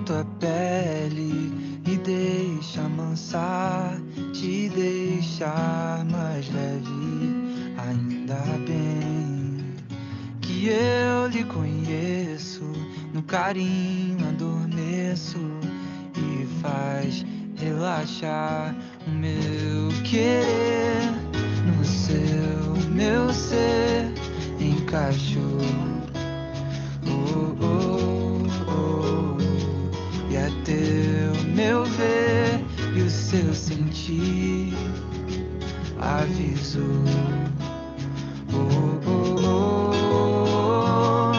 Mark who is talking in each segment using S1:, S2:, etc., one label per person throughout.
S1: tua pele e deixa amansar, te deixar mais leve. Ainda bem que eu lhe conheço, no carinho adormeço e faz relaxar o meu querer. No seu, meu ser encaixou. Oh, oh, oh. E é teu meu ver e o seu sentir avisou. Oh, oh, oh.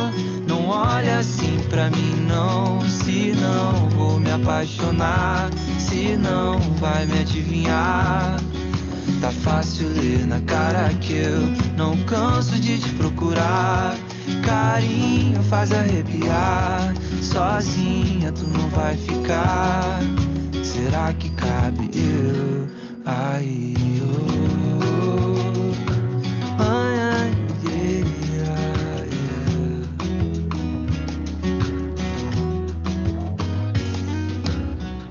S1: Não olha assim pra mim não, senão vou me apaixonar, senão vai me adivinhar. Tá fácil ler na cara que eu não canso de te procurar. Carinho faz arrepiar, sozinha tu não vai ficar. Será que cabe eu aí? Oh, ai, ai, yeah, yeah.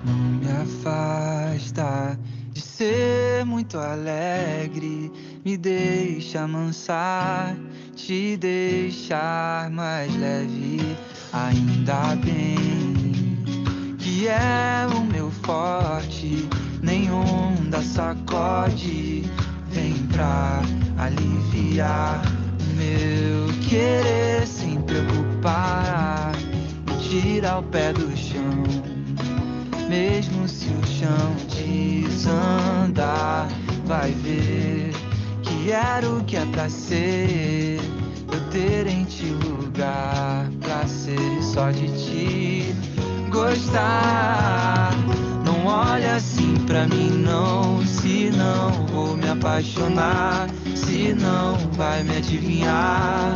S1: Não me afasta de ser muito alegre, me deixa amansar, te deixar mais leve. Ainda bem que é o meu forte, nenhum da sacode, vem pra aliviar o meu querer sem preocupar, me tira o pé do chão. Mesmo se o chão desandar, vai ver que era o que é pra ser. Eu ter em ti lugar pra ser só de ti gostar. Não olha assim pra mim não, senão vou me apaixonar, senão vai me adivinhar.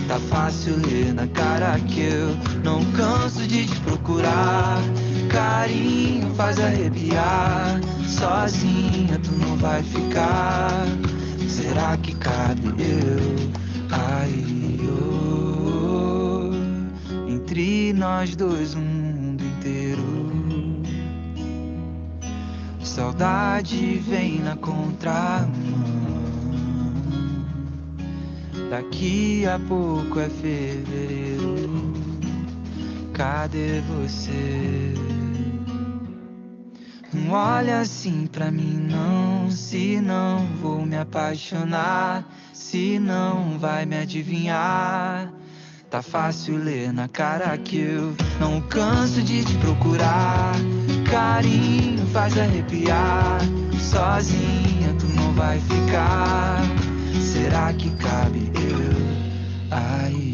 S1: Tá fácil ler na cara que eu não canso de te procurar. Carinho faz arrepiar, sozinha tu não vai ficar. Será que cabe eu aí? Oh, entre nós dois um mundo inteiro. Saudade vem na contramão. Daqui a pouco é fevereiro. Cadê você? Não olha assim pra mim não, senão vou me apaixonar, senão vai me adivinhar. Tá fácil ler na cara que eu não canso de te procurar. Carinho faz arrepiar, sozinha tu não vai ficar. Será que cabe eu aí?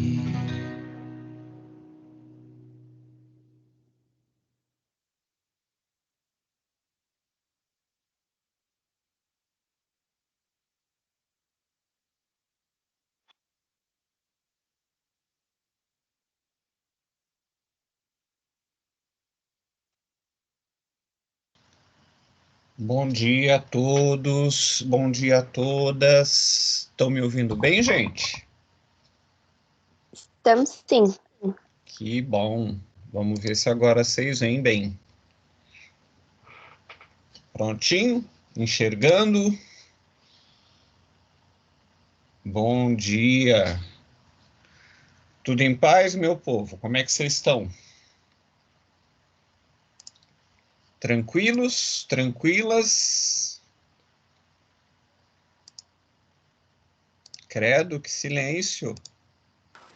S2: Bom dia a todos, bom dia a todas. Estão me ouvindo bem, gente?
S3: Estamos sim.
S2: Que bom. Vamos ver se agora vocês veem bem. Prontinho? Enxergando? Bom dia. Tudo em paz, meu povo? Como é que vocês estão? Tranquilos? Tranquilas? Credo, que silêncio.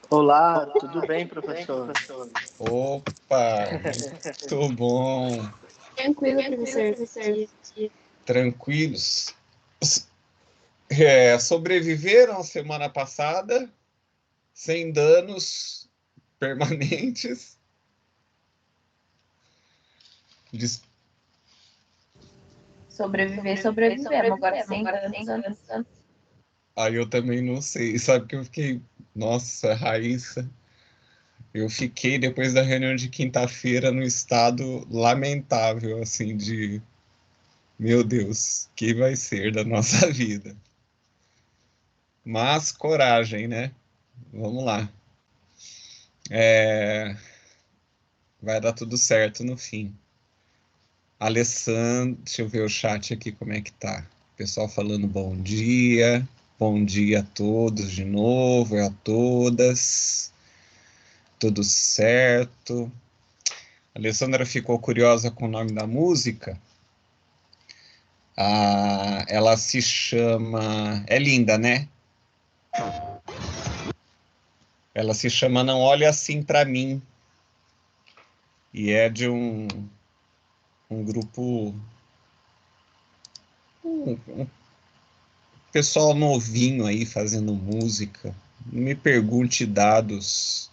S4: Olá, tudo bem, professor?
S2: Opa, muito bom.
S3: Tranquilo, professor.
S2: Tranquilos. Sobreviveram a semana passada, sem danos permanentes.
S3: Sobrevivemos. Agora sem danos.
S2: Aí eu também não sei. Sabe que eu fiquei. Nossa, Raíssa. Eu fiquei, depois da reunião de quinta-feira, no estado lamentável, assim, de. Meu Deus, que vai ser da nossa vida? Mas coragem, né? Vamos lá. Vai dar tudo certo no fim. Alessandro, deixa eu ver o chat aqui como é que tá. Pessoal falando bom dia. Bom dia a todos de novo e a todas. Tudo certo. A Alessandra ficou curiosa com o nome da música. Ela se chama. É linda, né? Ela se chama Não Olhe Assim Pra Mim. E é de um grupo. Um pessoal novinho aí fazendo música. Não me pergunte dados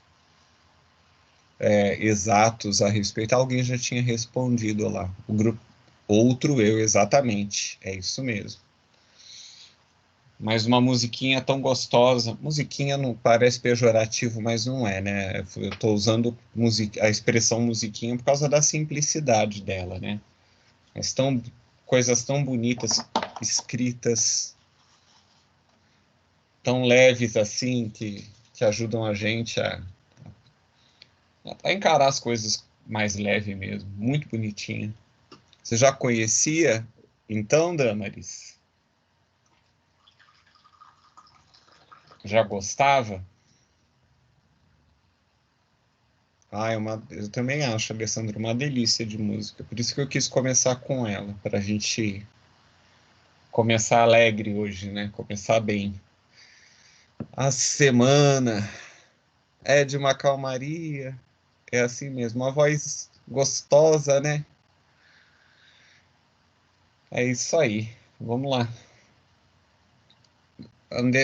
S2: exatos a respeito. Alguém já tinha respondido lá. O grupo Outro Eu, exatamente. É isso mesmo. Mas uma musiquinha tão gostosa. Musiquinha não parece pejorativo, mas não é, né? Eu estou usando a expressão musiquinha por causa da simplicidade dela, né? Mas coisas tão bonitas, escritas, tão leves assim, que ajudam a gente a encarar as coisas mais leve mesmo. Muito bonitinha. Você já conhecia, então, Damaris? Já gostava? Eu também acho, Alessandro, uma delícia de música. Por isso que eu quis começar com ela, para a gente começar alegre hoje, né? Começar bem. A semana é de uma calmaria, é assim mesmo, uma voz gostosa, né? É isso aí. Vamos lá.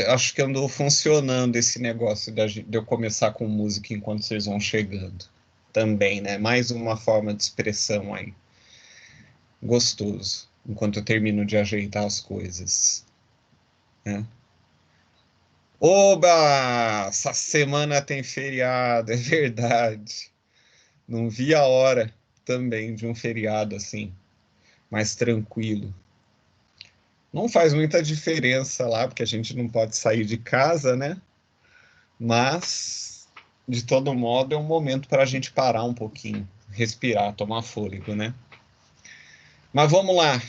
S2: Acho que andou funcionando esse negócio de eu começar com música enquanto vocês vão chegando. Também, né? Mais uma forma de expressão aí. Gostoso. Enquanto eu termino de ajeitar as coisas. Né? Oba! Essa semana tem feriado, é verdade. Não vi a hora também de um feriado assim, mais tranquilo. Não faz muita diferença lá, porque a gente não pode sair de casa, né? Mas, de todo modo, é um momento para a gente parar um pouquinho, respirar, tomar fôlego, né? Mas vamos lá,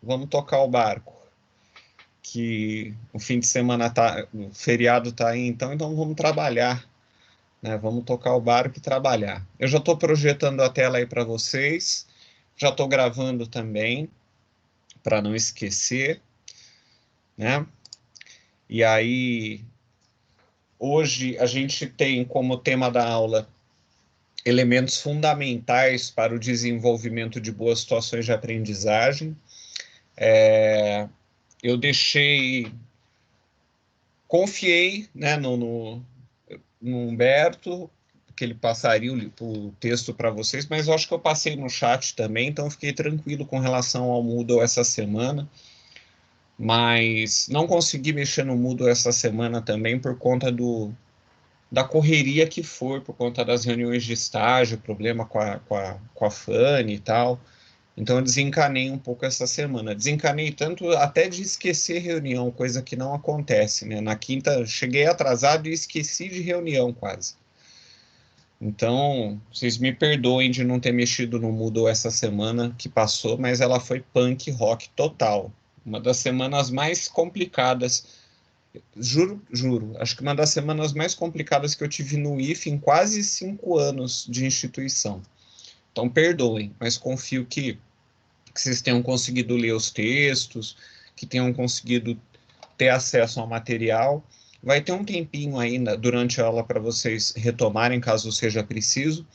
S2: vamos tocar o barco. Que o fim de semana o feriado tá aí, então vamos trabalhar, né? Vamos tocar o barco e trabalhar. Eu já estou projetando a tela aí para vocês, já estou gravando também, para não esquecer, né? E aí, hoje a gente tem como tema da aula elementos fundamentais para o desenvolvimento de boas situações de aprendizagem. Eu confiei, né, no Humberto, que ele passaria o texto para vocês, mas eu acho que eu passei no chat também, então fiquei tranquilo com relação ao Moodle essa semana. Mas não consegui mexer no Moodle essa semana também por conta da correria que foi, por conta das reuniões de estágio, problema com a Fanny e tal. Então eu desencanei um pouco essa semana. Desencanei tanto até de esquecer reunião, coisa que não acontece, né? Na quinta cheguei atrasado e esqueci de reunião quase. Então, vocês me perdoem de não ter mexido no Moodle essa semana que passou, mas ela foi punk rock total. Uma das semanas mais complicadas. Juro, juro. Acho que uma das semanas mais complicadas que eu tive no IF em quase 5 anos de instituição. Então, perdoem, mas confio que vocês tenham conseguido ler os textos, que tenham conseguido ter acesso ao material. Vai ter um tempinho ainda durante a aula para vocês retomarem, caso seja preciso.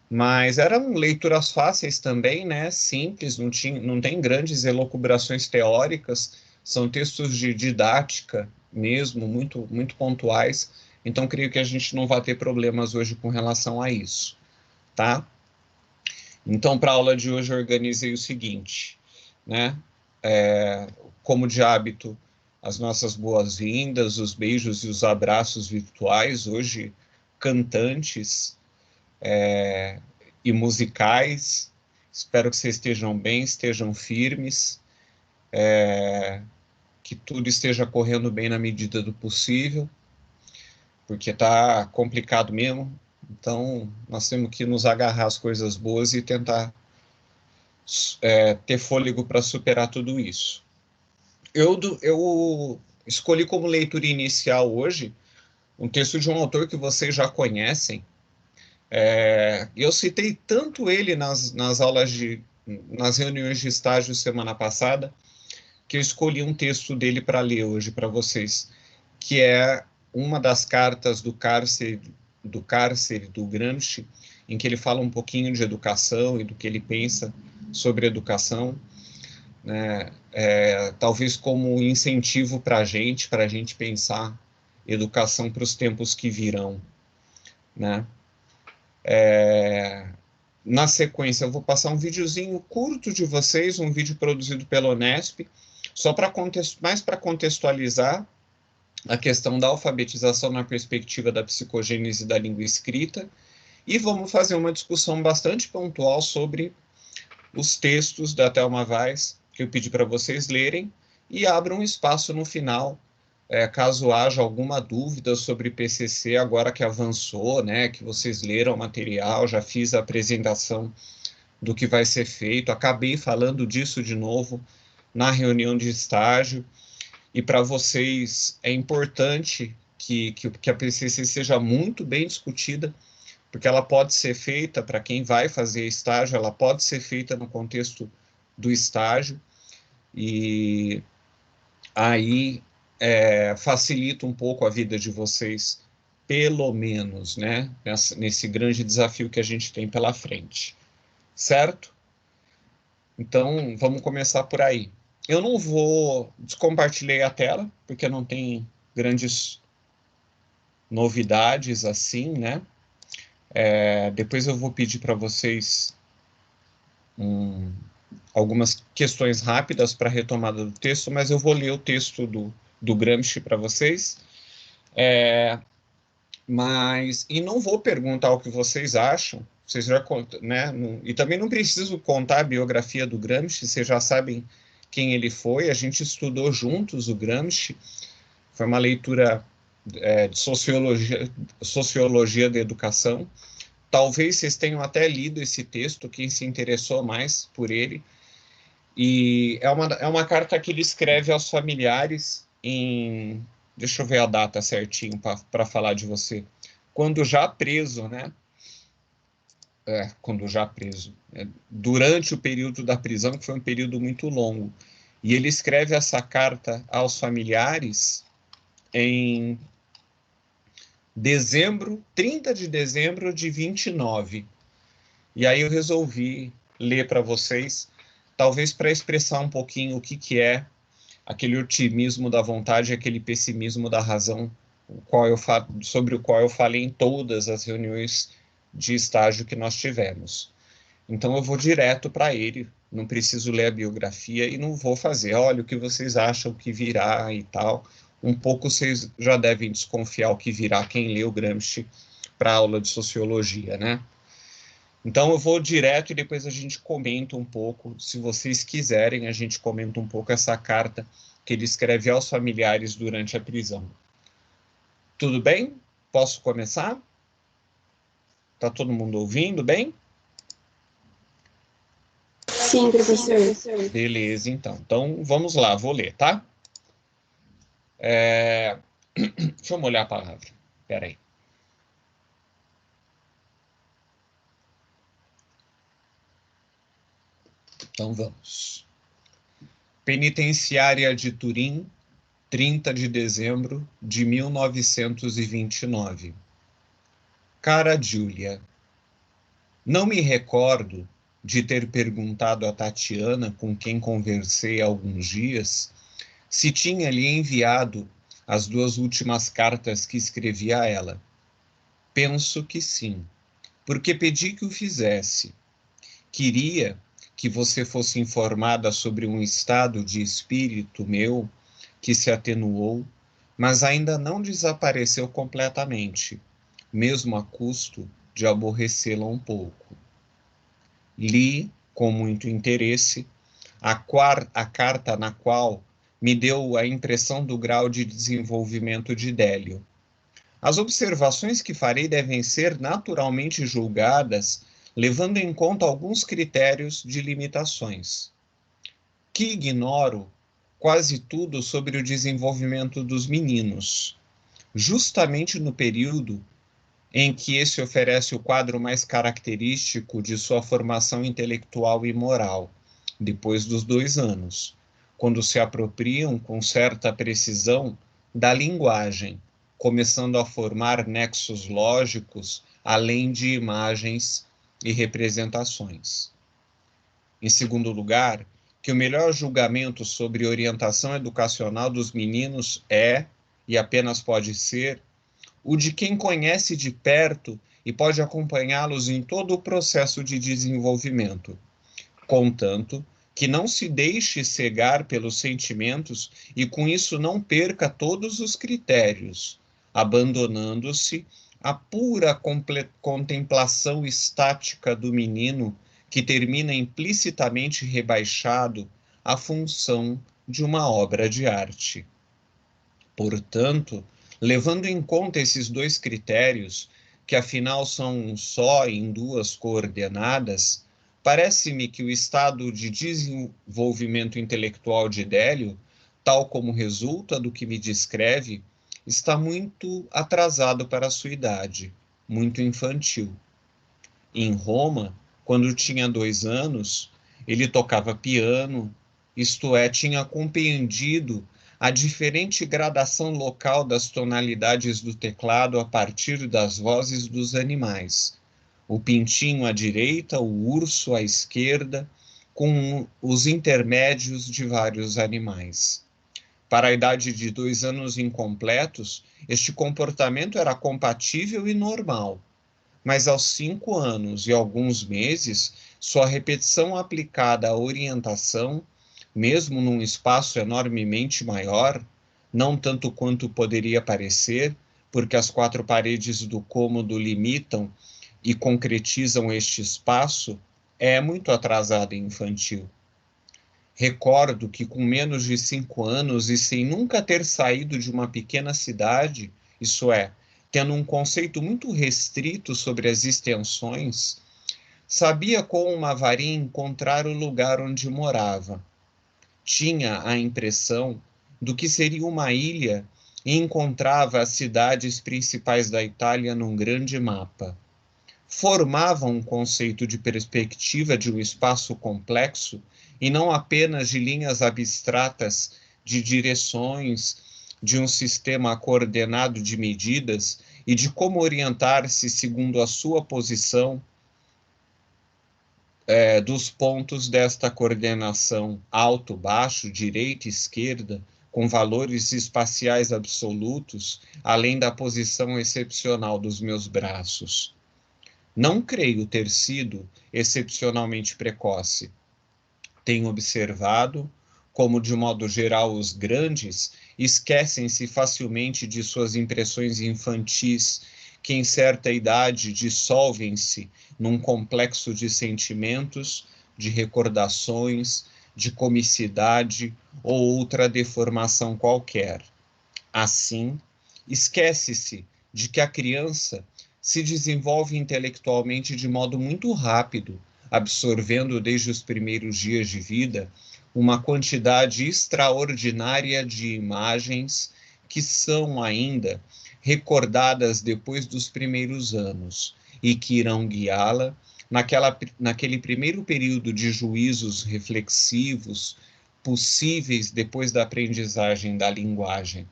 S2: Mas eram leituras fáceis também, né? Simples, não tem grandes elucubrações teóricas, são textos de didática mesmo, muito, muito pontuais. Então, creio que a gente não vai ter problemas hoje com relação a isso, tá? Então, para a aula de hoje, eu organizei o seguinte, né? Como de hábito, as nossas boas-vindas, os beijos e os abraços virtuais, hoje cantantes e musicais. Espero que vocês estejam bem, estejam firmes, que tudo esteja correndo bem na medida do possível, porque está complicado mesmo. Então, nós temos que nos agarrar às coisas boas e tentar ter fôlego para superar tudo isso. Eu escolhi como leitura inicial hoje um texto de um autor que vocês já conhecem. Eu citei tanto ele nas aulas nas reuniões de estágio semana passada, que eu escolhi um texto dele para ler hoje para vocês, que é uma das cartas do cárcere do Gramsci, em que ele fala um pouquinho de educação e do que ele pensa sobre educação, né? Talvez como incentivo para a gente pensar educação para os tempos que virão, né? Na sequência, eu vou passar um videozinho curto de vocês, um vídeo produzido pela Unesp, só mais para contextualizar a questão da alfabetização na perspectiva da psicogênese da língua escrita, e vamos fazer uma discussão bastante pontual sobre os textos da Thelma Weiss, que eu pedi para vocês lerem, e abro um espaço no final, caso haja alguma dúvida sobre PCC, agora que avançou, né, que vocês leram o material, já fiz a apresentação do que vai ser feito, acabei falando disso de novo na reunião de estágio, e para vocês é importante que a PCC seja muito bem discutida, porque ela pode ser feita, para quem vai fazer estágio, ela pode ser feita no contexto do estágio, e aí facilita um pouco a vida de vocês, pelo menos, né, nesse grande desafio que a gente tem pela frente, certo? Então, vamos começar por aí. Eu não vou descompartilhar a tela, porque não tem grandes novidades assim, né? Depois eu vou pedir para vocês algumas questões rápidas para a retomada do texto, mas eu vou ler o texto do Gramsci para vocês. E não vou perguntar o que vocês acham, vocês já, né? E também não preciso contar a biografia do Gramsci, vocês já sabem quem ele foi, a gente estudou juntos o Gramsci, foi uma leitura de sociologia da educação. Talvez vocês tenham até lido esse texto, quem se interessou mais por ele. E é uma carta que ele escreve aos familiares em... Deixa eu ver a data certinho para falar de você. Quando já preso, né? Quando já preso. Durante o período da prisão, que foi um período muito longo. E ele escreve essa carta aos familiares em 30 de dezembro de 29. E aí eu resolvi ler para vocês, talvez para expressar um pouquinho o que é aquele otimismo da vontade e aquele pessimismo da razão, sobre o qual eu falei em todas as reuniões de estágio que nós tivemos. Então eu vou direto para ele, não preciso ler a biografia e não vou fazer, olha o que vocês acham que virá e tal. Um pouco vocês já devem desconfiar o que virá quem lê o Gramsci para a aula de sociologia, né? Então eu vou direto e depois a gente comenta um pouco, se vocês quiserem, a gente comenta um pouco essa carta que ele escreve aos familiares durante a prisão. Tudo bem? Posso começar? Tá todo mundo ouvindo bem?
S3: Sim, professor.
S2: Beleza, então. Então vamos lá, vou ler, tá? Deixa eu molhar a palavra. Espera aí. Então vamos. Penitenciária de Turim, 30 de dezembro de 1929. Cara Júlia, não me recordo de ter perguntado a Tatiana, com quem conversei há alguns dias, se tinha lhe enviado as 2 últimas cartas que escrevi a ela. Penso que sim, porque pedi que o fizesse. Queria que você fosse informada sobre um estado de espírito meu que se atenuou, mas ainda não desapareceu completamente, mesmo a custo de aborrecê-la um pouco. Li, com muito interesse, a carta na qual me deu a impressão do grau de desenvolvimento de Délio. As observações que farei devem ser naturalmente julgadas, levando em conta alguns critérios de limitações. Que ignoro quase tudo sobre o desenvolvimento dos meninos, justamente no período em que esse oferece o quadro mais característico de sua formação intelectual e moral, depois dos 2 anos, quando se apropriam com certa precisão da linguagem, começando a formar nexos lógicos além de imagens e representações. Em segundo lugar, que o melhor julgamento sobre orientação educacional dos meninos é, e apenas pode ser, o de quem conhece de perto e pode acompanhá-los em todo o processo de desenvolvimento, contanto que não se deixe cegar pelos sentimentos e com isso não perca todos os critérios, abandonando-se à pura contemplação estática do menino que termina implicitamente rebaixado à função de uma obra de arte. Portanto, levando em conta esses 2 critérios, que afinal são um só em 2 coordenadas, parece-me que o estado de desenvolvimento intelectual de Délio, tal como resulta do que me descreve, está muito atrasado para a sua idade, muito infantil. Em Roma, quando tinha 2 anos, ele tocava piano, isto é, tinha compreendido a diferente gradação local das tonalidades do teclado a partir das vozes dos animais. O pintinho à direita, o urso à esquerda, com os intermédios de vários animais. Para a idade de 2 anos incompletos, este comportamento era compatível e normal. Mas aos 5 anos e alguns meses, sua repetição aplicada à orientação, mesmo num espaço enormemente maior, não tanto quanto poderia parecer, porque as 4 paredes do cômodo limitam e concretizam este espaço, é muito atrasada e infantil. Recordo que com menos de 5 anos e sem nunca ter saído de uma pequena cidade, isso é, tendo um conceito muito restrito sobre as extensões, sabia com uma varinha encontrar o lugar onde morava. Tinha a impressão do que seria uma ilha e encontrava as cidades principais da Itália num grande mapa. Formava um conceito de perspectiva de um espaço complexo e não apenas de linhas abstratas de direções, de um sistema coordenado de medidas e de como orientar-se segundo a sua posição dos pontos desta coordenação alto, baixo, direita, esquerda, com valores espaciais absolutos, além da posição excepcional dos meus braços. Não creio ter sido excepcionalmente precoce. Tenho observado como, de modo geral, os grandes esquecem-se facilmente de suas impressões infantis, que em certa idade dissolvem-se num complexo de sentimentos, de recordações, de comicidade ou outra deformação qualquer. Assim, esquece-se de que a criança se desenvolve intelectualmente de modo muito rápido, absorvendo desde os primeiros dias de vida uma quantidade extraordinária de imagens que são ainda recordadas depois dos primeiros anos e que irão guiá-la naquele primeiro período de juízos reflexivos possíveis depois da aprendizagem da linguagem.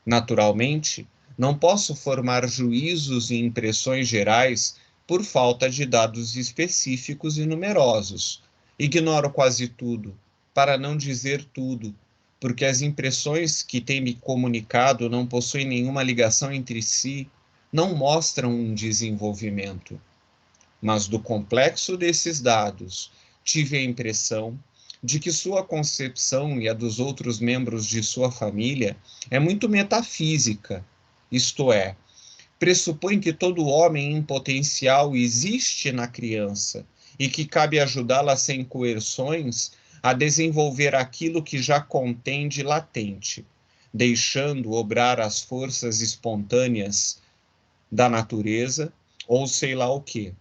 S2: Naturalmente, não posso formar juízos e impressões gerais por falta de dados específicos e numerosos. Ignoro quase tudo, para não dizer tudo, porque as impressões que tem me comunicado não possuem nenhuma ligação entre si, não mostram um desenvolvimento. Mas do complexo desses dados, tive a impressão de que sua concepção e a dos outros membros de sua família é muito metafísica, isto é, pressupõe que todo homem em potencial existe na criança e que cabe ajudá-la sem coerções a desenvolver aquilo que já contém de latente, deixando obrar as forças espontâneas da natureza, ou sei lá o quê.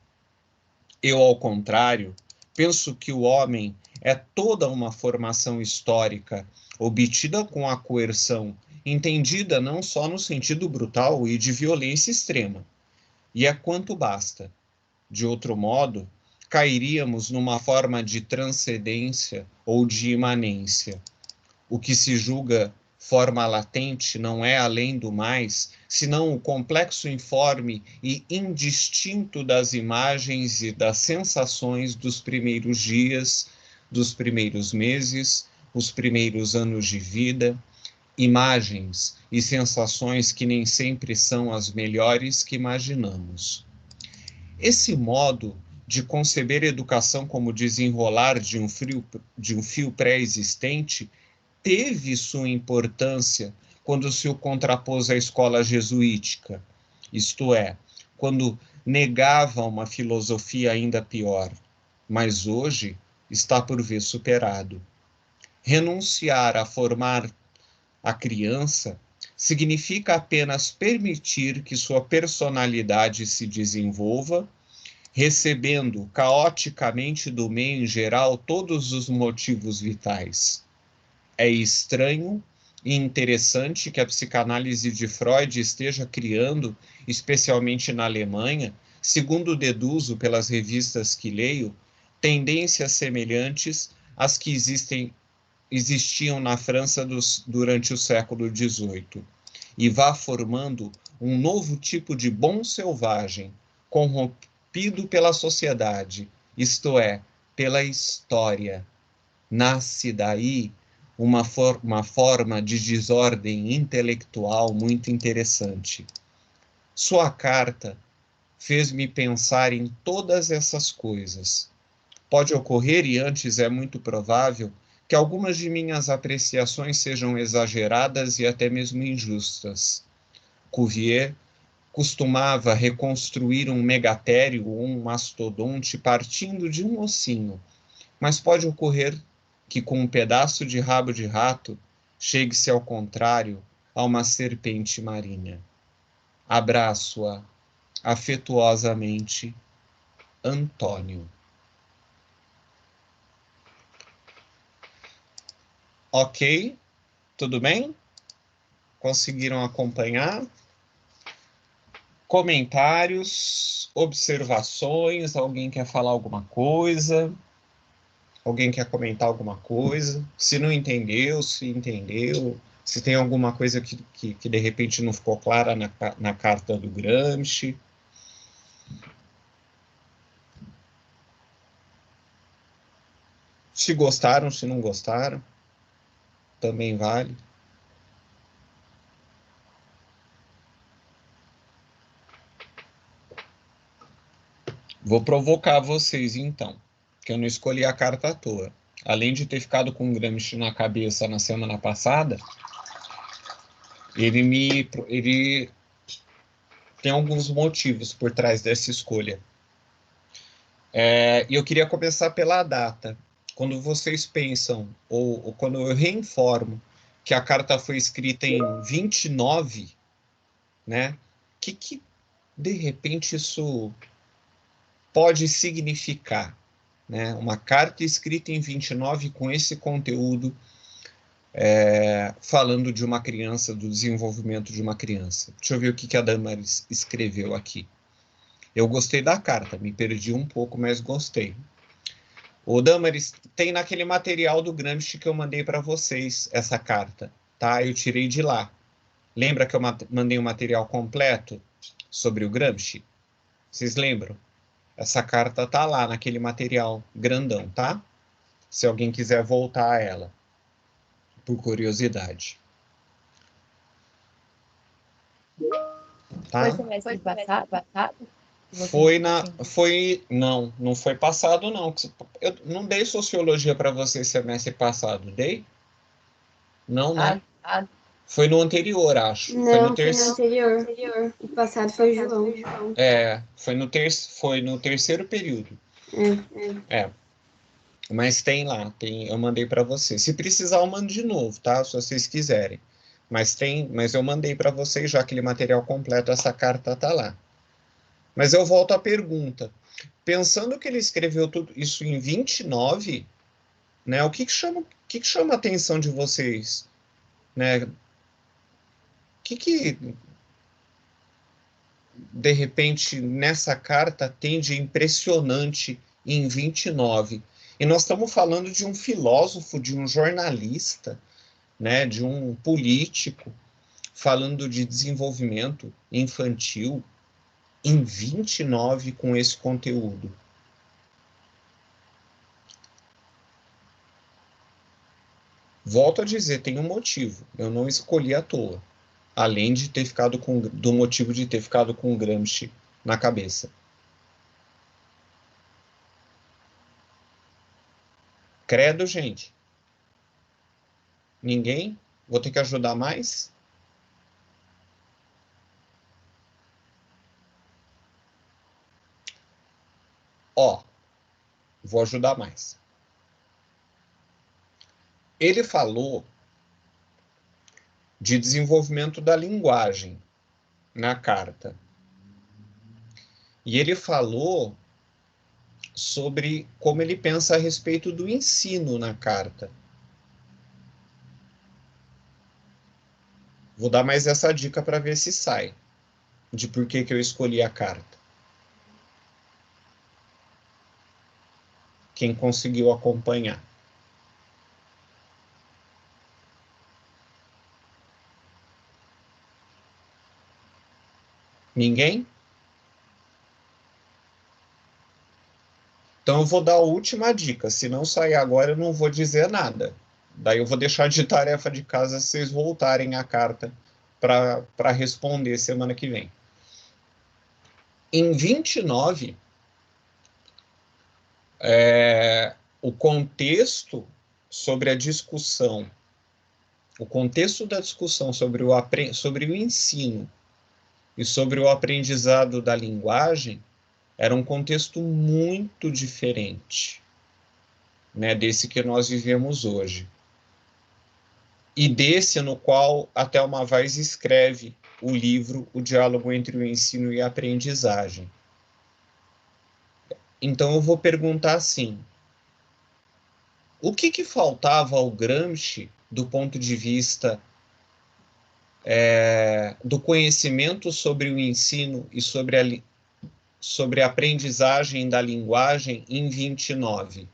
S2: Eu, ao contrário, penso que o homem é toda uma formação histórica obtida com a coerção, entendida não só no sentido brutal e de violência extrema, e é quanto basta. De outro modo, cairíamos numa forma de transcendência ou de imanência. O que se julga forma latente não é, além do mais, senão o complexo informe e indistinto das imagens e das sensações dos primeiros dias, dos primeiros meses, os primeiros anos de vida, imagens e sensações que nem sempre são as melhores que imaginamos. Esse modo de conceber educação como desenrolar de um fio pré-existente teve sua importância quando se o contrapôs à escola jesuítica, isto é, quando negava uma filosofia ainda pior, mas hoje está por ver superado. Renunciar a formar a criança significa apenas permitir que sua personalidade se desenvolva, recebendo caoticamente do meio em geral todos os motivos vitais. É estranho e interessante que a psicanálise de Freud esteja criando, especialmente na Alemanha, segundo deduzo pelas revistas que leio, tendências semelhantes às que existiam na França durante o século XVIII, e vá formando um novo tipo de bom selvagem, corrompido pela sociedade, isto é, pela história. Nasce daí uma forma de desordem intelectual muito interessante. Sua carta fez-me pensar em todas essas coisas. Pode ocorrer, e antes é muito provável, que algumas de minhas apreciações sejam exageradas e até mesmo injustas. Cuvier costumava reconstruir um megatério ou um mastodonte partindo de um ossinho, mas pode ocorrer que com um pedaço de rabo de rato chegue-se ao contrário a uma serpente marinha. Abraço-a afetuosamente, Antônio. Ok? Tudo bem? Conseguiram acompanhar? Comentários, observações? Alguém quer falar alguma coisa? Alguém quer comentar alguma coisa? Se não entendeu, se entendeu, se tem alguma coisa que de repente não ficou clara na carta do Gramsci. Se gostaram, se não gostaram, também vale. Vou provocar vocês, então, que eu não escolhi a carta à toa. Além de ter ficado com o Gramsci na cabeça na semana passada, ele tem alguns motivos por trás dessa escolha. E eu queria começar pela data. Quando vocês pensam, ou quando eu reinformo que a carta foi escrita em 29, né? Que de repente isso pode significar, né? Uma carta escrita em 29 com esse conteúdo, falando de uma criança, do desenvolvimento de uma criança. Deixa eu ver o que a Damaris escreveu aqui. Eu gostei da carta, me perdi um pouco, mas gostei. O Damaris, tem naquele material do Gramsci que eu mandei para vocês, essa carta, tá? Eu tirei de lá. Lembra que eu mandei um material completo sobre o Gramsci? Vocês lembram? Essa carta tá lá naquele material grandão, tá? Se alguém quiser voltar a ela, por curiosidade. Tá?
S5: Foi semestre passado?
S2: Não foi passado, não. Eu não dei sociologia para você semestre passado, dei? Não, né? Foi no anterior, acho.
S3: Não,
S2: foi no
S3: anterior. O passado foi o João.
S2: Foi no terceiro período. Mas tem lá, eu mandei para você. Se precisar, eu mando de novo, tá? Se vocês quiserem. Mas eu mandei para vocês já aquele material completo, essa carta está lá. Mas eu volto à pergunta. Pensando que ele escreveu tudo isso em 29, né, o que chama a atenção de vocês? Né? Que de repente, nessa carta tem de impressionante em 29? E nós estamos falando de um filósofo, de um jornalista, né, de um político, falando de desenvolvimento infantil em 29 com esse conteúdo. Volto a dizer, tem um motivo. Eu não escolhi à toa. Além de ter ficado do motivo de ter ficado com o Gramsci na cabeça. Credo, gente. Ninguém? Vou ter que ajudar mais? Ó, vou ajudar mais. Ele falou de desenvolvimento da linguagem na carta. E ele falou sobre como ele pensa a respeito do ensino na carta. Vou dar mais essa dica para ver se sai, de por que eu escolhi a carta. Quem conseguiu acompanhar. Ninguém? Então eu vou dar a última dica. Se não sair agora, eu não vou dizer nada. Daí eu vou deixar de tarefa de casa se vocês voltarem a carta para responder semana que vem. Em 29, o contexto sobre a discussão, o contexto da discussão sobre o ensino e sobre o aprendizado da linguagem era um contexto muito diferente, né, desse que nós vivemos hoje. E desse no qual a Thelma Weiss escreve o livro O Diálogo entre o Ensino e a Aprendizagem. Então eu vou perguntar assim, o que faltava ao Gramsci do ponto de vista do conhecimento sobre o ensino e sobre a aprendizagem da linguagem em 29?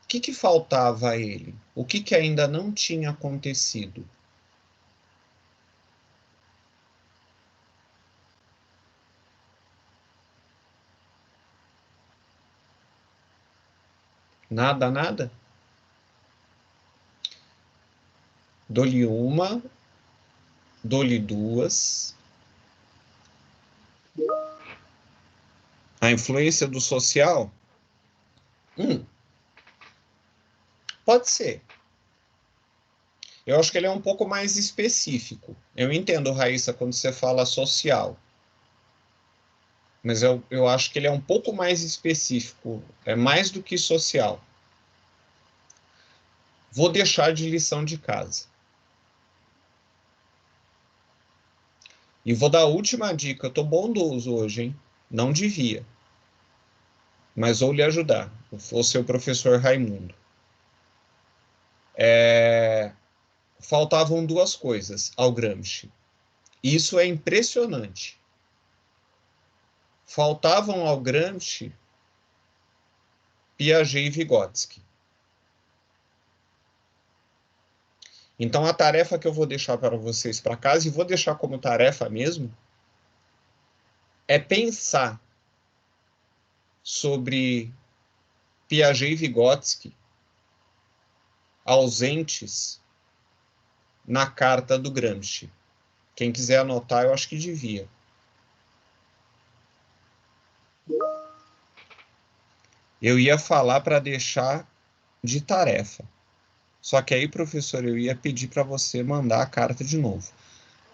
S2: O que faltava a ele? O que ainda não tinha acontecido? Nada, nada? Dou-lhe uma, dou-lhe duas. A influência do social? Pode ser. Eu acho que ele é um pouco mais específico. Eu entendo, Raíssa, quando você fala social. Mas eu acho que ele é um pouco mais específico. É mais do que social. Vou deixar de lição de casa. E vou dar a última dica. Eu estou bondoso hoje, hein? Não devia. Mas vou lhe ajudar. Vou ser o professor Raimundo. Faltavam duas coisas ao Gramsci. Isso é impressionante. Faltavam ao Gramsci Piaget e Vygotsky. Então, a tarefa que eu vou deixar para vocês para casa, e vou deixar como tarefa mesmo, é pensar sobre Piaget e Vygotsky ausentes na carta do Gramsci. Quem quiser anotar, eu acho que devia. Eu ia falar para deixar de tarefa. Só que aí, professor, eu ia pedir para você mandar a carta de novo.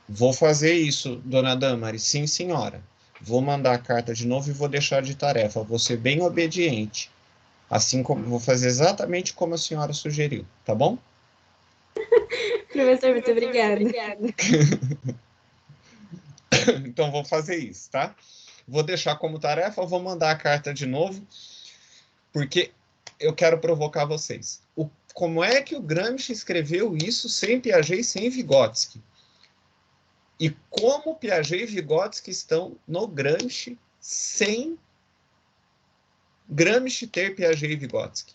S2: Vou fazer isso, dona Damaris. Sim, senhora. vou mandar a carta de novo e vou deixar de tarefa. Vou ser bem obediente. Assim como vou fazer exatamente como a senhora sugeriu, tá bom?
S3: Professor, muito obrigada.
S2: Então vou fazer isso, tá? Vou deixar como tarefa, vou mandar a carta de novo, porque eu quero provocar vocês. Como é que o Gramsci escreveu isso sem Piaget e sem Vygotsky? E como Piaget e Vygotsky estão no Gramsci sem Gramsci ter Piaget e Vygotsky?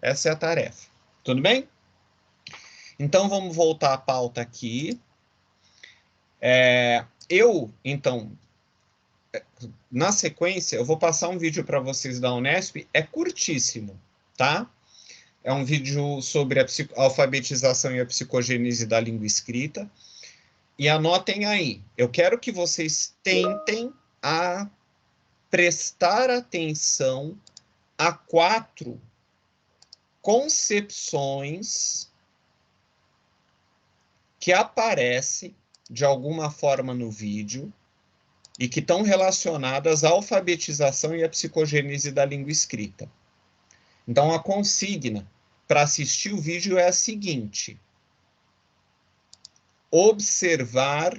S2: Essa é a tarefa. Tudo bem? Então, vamos voltar à pauta aqui. Então, na sequência, eu vou passar um vídeo para vocês da Unesp. É curtíssimo, tá? É um vídeo sobre a alfabetização e a psicogênese da língua escrita. E anotem aí, eu quero que vocês tentem a prestar atenção a 4 concepções que aparecem de alguma forma no vídeo e que estão relacionadas à alfabetização e à psicogênese da língua escrita. Então, a consigna para assistir o vídeo é a seguinte: observar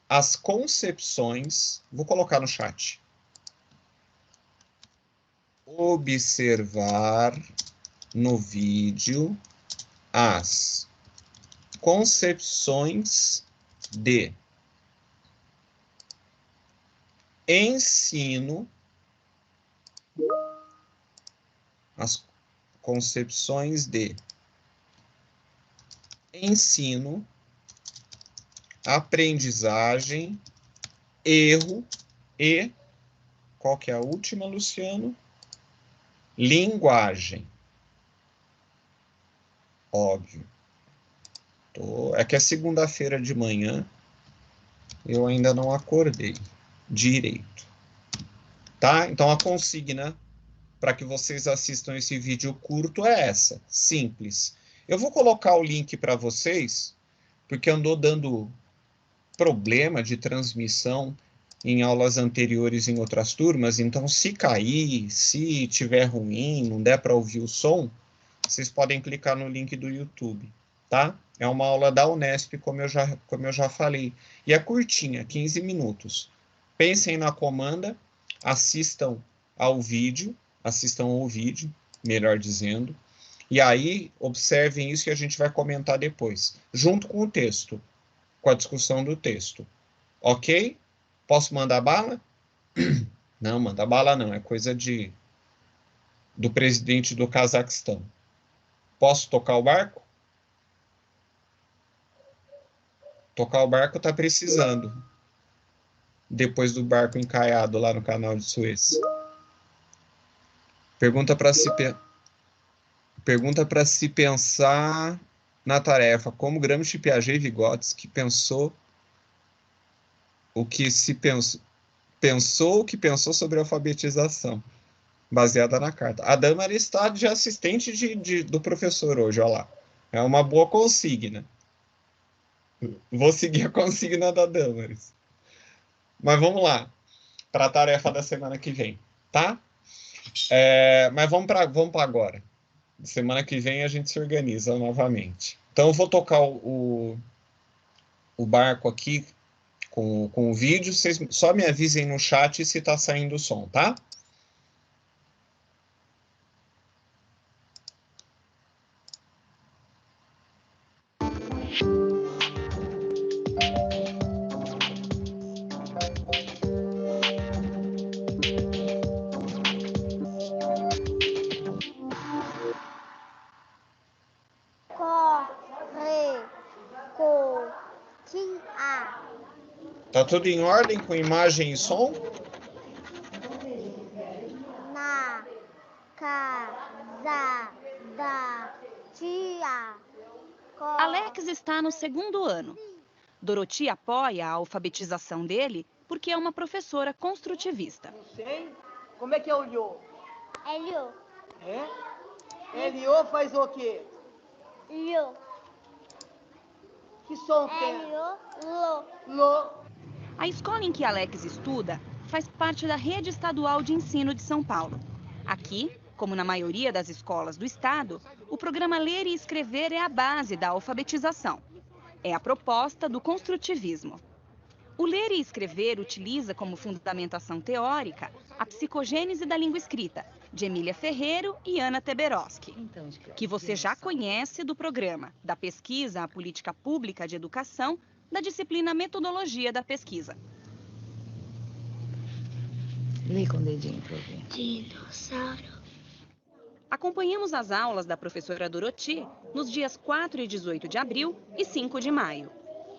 S2: as concepções, vou colocar no chat. Observar no vídeo as concepções de ensino, as concepções de ensino, aprendizagem, erro e, qual que é a última, Luciano? Linguagem. Óbvio. É que é segunda-feira de manhã, eu ainda não acordei direito. Tá? Então, a consigna para que vocês assistam esse vídeo curto é essa, simples. Eu vou colocar o link para vocês, porque andou dando problema de transmissão em aulas anteriores em outras turmas, então se cair, se tiver ruim, não der para ouvir o som, vocês podem clicar no link do YouTube, tá? É uma aula da Unesp, como eu já falei, e é curtinha, 15 minutos. Pensem na comanda, assistam ao vídeo, melhor dizendo, e aí observem isso que a gente vai comentar depois, junto com o texto, com a discussão do texto. Ok? Posso mandar bala? Não, mandar bala não, é coisa do presidente do Cazaquistão. Posso tocar o barco? Tocar o barco tá precisando. Depois do barco encaiado lá no canal de Suez. Pergunta para se pensar na tarefa. Como Gramsci, Piaget e Vygotsky pensou o que pensou sobre a alfabetização, baseada na carta. A Damaris está de assistente do professor hoje, olha lá. É uma boa consigna. Vou seguir a consigna da Damaris. Mas vamos lá, para a tarefa da semana que vem, tá? Mas vamos para agora. Semana que vem a gente se organiza novamente. Então eu vou tocar o barco aqui com o vídeo. Vocês só me avisem no chat se está saindo o som, tá? Tá tudo em ordem com imagem e som?
S6: Na casa da tia.
S7: Alex está no 2º ano. Dorothy apoia a alfabetização dele porque é uma professora construtivista.
S8: Não sei. Como é que é o Lhô?
S6: É Lhô.
S8: É? Lhô faz o quê?
S6: Lhô.
S8: Que som tem?
S6: Lhô. Lô.
S8: Lô.
S7: A escola em que Alex estuda faz parte da rede estadual de ensino de São Paulo. Aqui, como na maioria das escolas do estado, o programa Ler e Escrever é a base da alfabetização. É a proposta do construtivismo. O Ler e Escrever utiliza como fundamentação teórica a psicogênese da língua escrita, de Emília Ferreiro e Ana Teberoski, que você já conhece do programa da pesquisa à política pública de educação da disciplina Metodologia da Pesquisa.
S5: Lê com o dedinho pra eu ver.
S6: Dinossauro.
S7: Acompanhamos as aulas da professora Doroti nos dias 4 e 18 de abril e 5 de maio.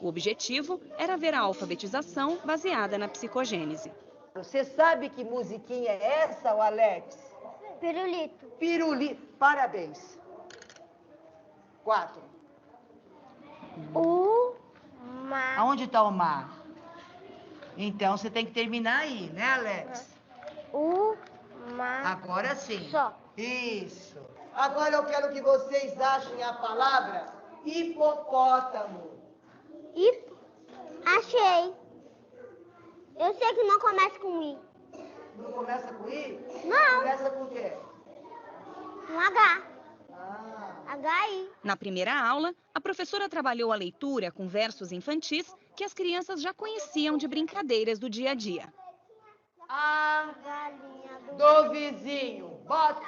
S7: O objetivo era ver a alfabetização baseada na psicogênese.
S8: Você sabe que musiquinha é essa, o Alex?
S6: Pirulito.
S8: Pirulito. Parabéns. 4.
S6: Mar.
S8: Aonde está o mar? Então você tem que terminar aí, né, Alex?
S6: Mar.
S8: Agora sim.
S6: Só.
S8: Isso. Agora eu quero que vocês achem a palavra hipopótamo.
S6: Achei. Eu sei que não começa com I.
S8: Não começa com I?
S6: Não.
S8: Começa com o quê?
S6: Com H.
S8: Ah.
S6: H-I.
S7: Na primeira aula, a professora trabalhou a leitura com versos infantis que as crianças já conheciam de brincadeiras do dia a dia.
S8: A
S6: Galinha
S8: do vizinho. Bota.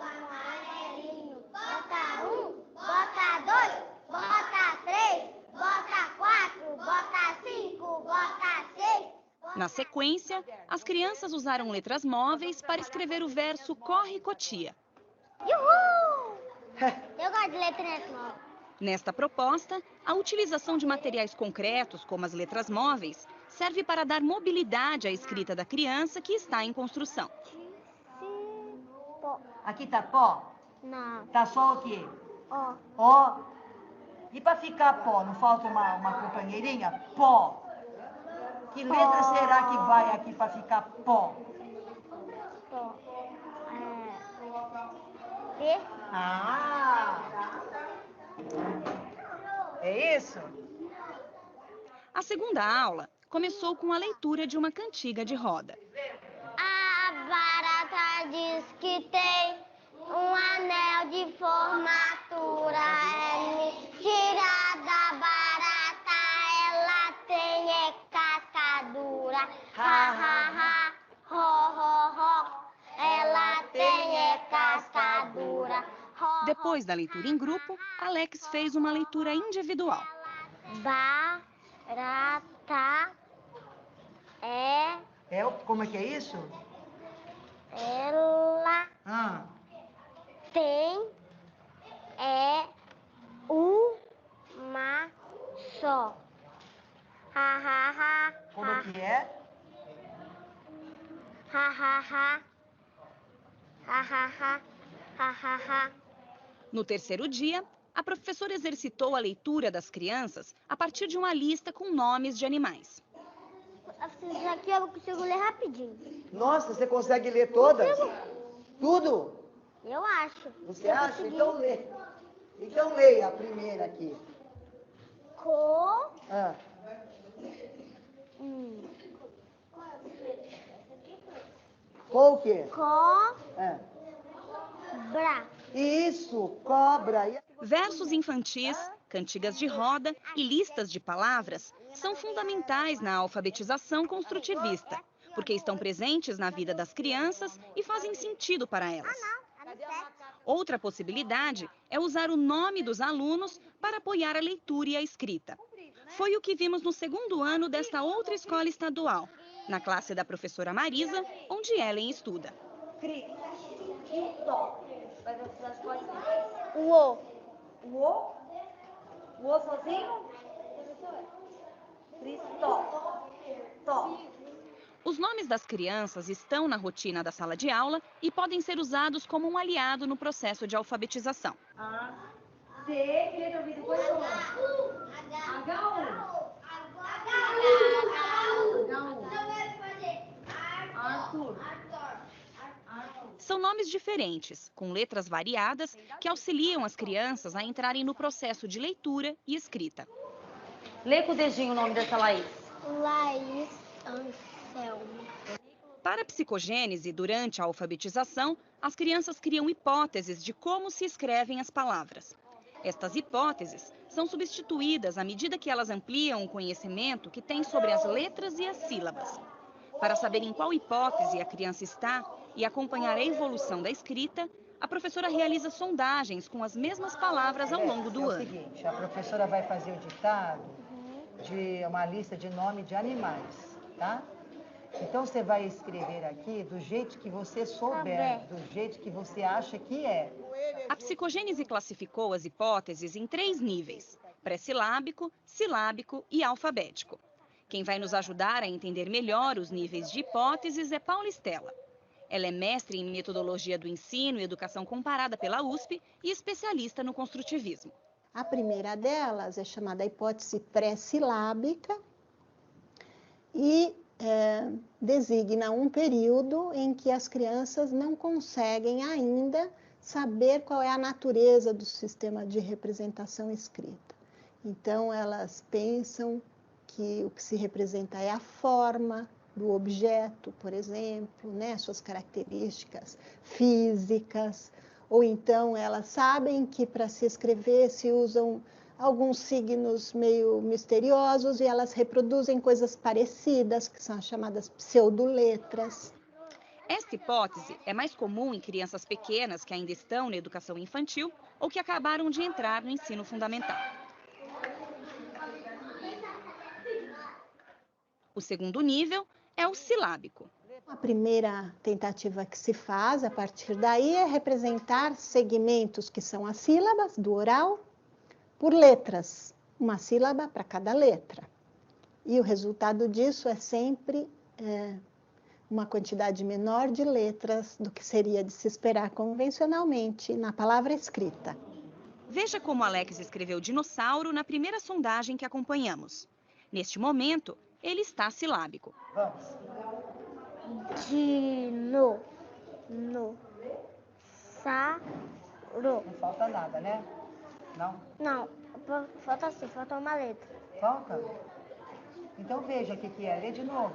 S6: amarelinho. Bota 1, bota 2, bota 3, bota 4, bota 5, bota 6.
S7: Na sequência, as crianças usaram letras móveis para escrever o verso Corre Cotia.
S6: Uhul! Eu gosto de letras novas.
S7: Nesta proposta, a utilização de materiais concretos, como as letras móveis, serve para dar mobilidade à escrita da criança que está em construção.
S8: Aqui tá pó?
S6: Não.
S8: Tá só o quê?
S6: Ó.
S8: Ó. E para ficar pó, não falta uma companheirinha? Pó. Que letra será que vai aqui para ficar pó?
S6: Ó. É.
S8: Ah! É isso?
S7: A segunda aula começou com a leitura de uma cantiga de roda.
S6: A barata diz que tem um anel de formatura. É mentira da barata, ela tem é cascadura. Ha, ha, ha, ho, ho, ho, ela tem é cascadura. Ho,
S7: Depois da leitura em grupo, Alex fez uma leitura individual.
S6: barata é
S8: Como é que é isso?
S6: ela
S8: Ah.
S6: tem uma só. Ha, ha, ha.
S8: Como é que é?
S6: Ha, ha, ha. Ha, ha, ha. Ha, ha, ha.
S7: No terceiro dia, a professora exercitou a leitura das crianças a partir de uma lista com nomes de animais.
S6: Isso aqui eu consigo ler rapidinho.
S8: Nossa, você consegue ler todas? Tudo?
S6: Eu acho.
S8: Você
S6: Eu
S8: acha?
S6: consegui.
S8: Então lê. Então leia a primeira aqui.
S6: Co.
S8: Ah. Com o quê?
S6: Cobra.
S8: Isso, cobra.
S7: Versos infantis, cantigas de roda e listas de palavras são fundamentais na alfabetização construtivista, porque estão presentes na vida das crianças e fazem sentido para elas. Outra possibilidade é usar o nome dos alunos para apoiar a leitura e a escrita. Foi o que vimos no segundo ano desta outra escola estadual, na classe da professora Marisa, onde Ellen estuda.
S6: O.
S9: O sozinho?
S7: Os nomes das crianças estão na rotina da sala de aula e podem ser usados como um aliado no processo de alfabetização.
S9: A, C, queria ter ouvido depois como? H1. Arthur.
S7: São nomes diferentes, com letras variadas, que auxiliam as crianças a entrarem no processo de leitura e escrita.
S9: Lê com o dedinho o nome dessa Laís.
S6: Laís Anselmo.
S7: Para a psicogênese, durante a alfabetização, as crianças criam hipóteses de como se escrevem as palavras. Estas hipóteses são substituídas à medida que elas ampliam o conhecimento que têm sobre as letras e as sílabas. Para saber em qual hipótese a criança está e acompanhar a evolução da escrita, a professora realiza sondagens com as mesmas palavras ao longo do ano.
S8: É o seguinte, a professora vai fazer o ditado de uma lista de nome de animais, tá? Então você vai escrever aqui do jeito que você souber, do jeito que você acha que é.
S7: A psicogênese classificou as hipóteses em 3 níveis: pré-silábico, silábico e alfabético. Quem vai nos ajudar a entender melhor os níveis de hipóteses é Paula Stella. Ela é mestre em metodologia do ensino e educação comparada pela USP e especialista no construtivismo.
S10: A primeira delas é chamada hipótese pré-silábica e designa um período em que as crianças não conseguem ainda saber qual é a natureza do sistema de representação escrita. Então, elas pensam que o que se representa é a forma do objeto, por exemplo, né, suas características físicas, ou então elas sabem que para se escrever se usam alguns signos meio misteriosos e elas reproduzem coisas parecidas, que são as chamadas pseudoletras.
S7: Esta hipótese é mais comum em crianças pequenas que ainda estão na educação infantil ou que acabaram de entrar no ensino fundamental. O segundo nível é o silábico.
S10: A primeira tentativa que se faz a partir daí é representar segmentos que são as sílabas do oral por letras, uma sílaba para cada letra. E o resultado disso é sempre uma quantidade menor de letras do que seria de se esperar convencionalmente na palavra escrita.
S7: Veja como Alex escreveu dinossauro na primeira sondagem que acompanhamos. Neste momento, ele está silábico.
S8: Vamos.
S6: Dino. Sauro.
S8: Não falta nada, né? Não?
S6: Não, falta sim, falta uma letra.
S8: Falta? Então veja o que é. Lê de novo.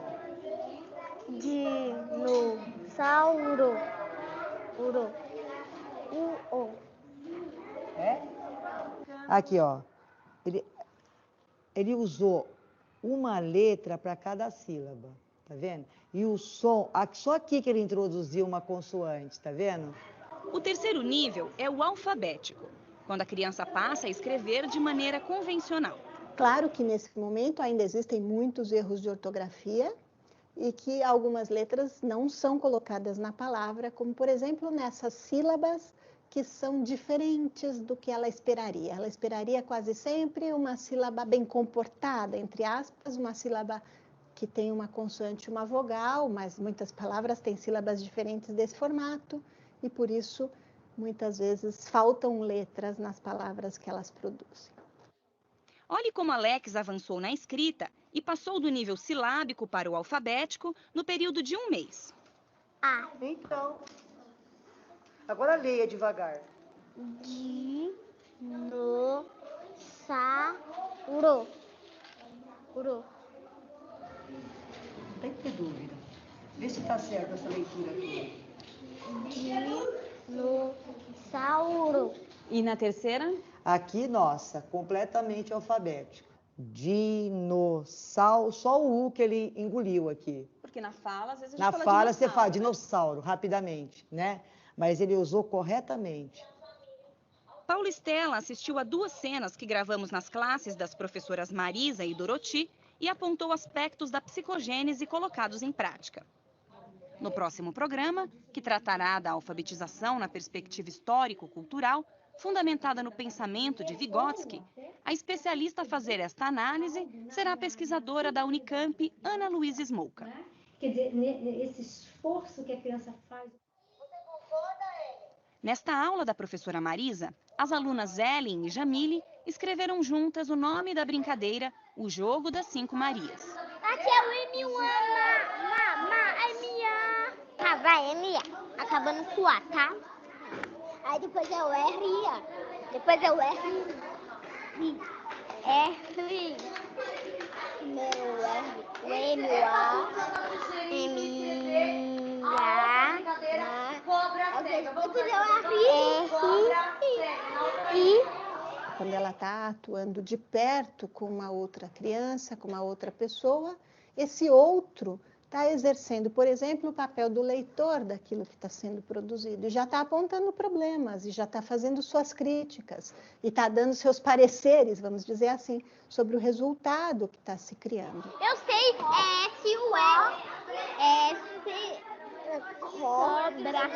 S6: Dinossauro. O.
S8: É? Aqui, ó. Ele usou uma letra para cada sílaba, tá vendo? E o som, só aqui que ele introduziu uma consoante, tá vendo?
S7: O terceiro nível é o alfabético, quando a criança passa a escrever de maneira convencional.
S10: Claro que nesse momento ainda existem muitos erros de ortografia e que algumas letras não são colocadas na palavra, como por exemplo nessas sílabas que são diferentes do que ela esperaria. Ela esperaria quase sempre uma sílaba bem comportada, entre aspas, uma sílaba que tem uma consoante e uma vogal, mas muitas palavras têm sílabas diferentes desse formato e por isso muitas vezes faltam letras nas palavras que elas produzem.
S7: Olhe como Alex avançou na escrita e passou do nível silábico para o alfabético no período de 1 mês.
S8: Então, agora leia devagar.
S6: Dinossauro.
S8: Não tem que ter dúvida. Vê se está certo essa leitura aqui.
S6: Dinossauro.
S11: E na terceira?
S8: Aqui, nossa, completamente alfabético. Dinossauro, só o U que ele engoliu aqui.
S11: Porque na fala, às vezes a gente
S8: Na
S11: fala
S8: fala
S11: dinossauro,
S8: você fala
S11: né?
S8: dinossauro, rapidamente, né? Mas ele usou corretamente.
S7: Paula Stella assistiu a 2 cenas que gravamos nas classes das professoras Marisa e Doroti e apontou aspectos da psicogênese colocados em prática. No próximo programa, que tratará da alfabetização na perspectiva histórico-cultural, fundamentada no pensamento de Vygotsky, a especialista a fazer esta análise será a pesquisadora da Unicamp, Ana Luísa Smolka.
S9: Quer dizer, esse esforço que a criança faz.
S7: Nesta aula da professora Marisa, as alunas Ellen e Jamile escreveram juntas o nome da brincadeira, o Jogo das 5 Marias.
S6: Aqui é o M1, é minha. Tá, vai, é minha. Acabando com A, tá? Aí depois é o R e A. Depois é o R. Meu R. O M, o A. M.
S10: quando ela está atuando de perto com uma outra criança, com uma outra pessoa, esse outro está exercendo, por exemplo, o papel do leitor daquilo que está sendo produzido, e já está apontando problemas, e já está fazendo suas críticas, e está dando seus pareceres, vamos dizer assim, sobre o resultado que está se criando.
S6: Eu sei, é S-U-L, cobra,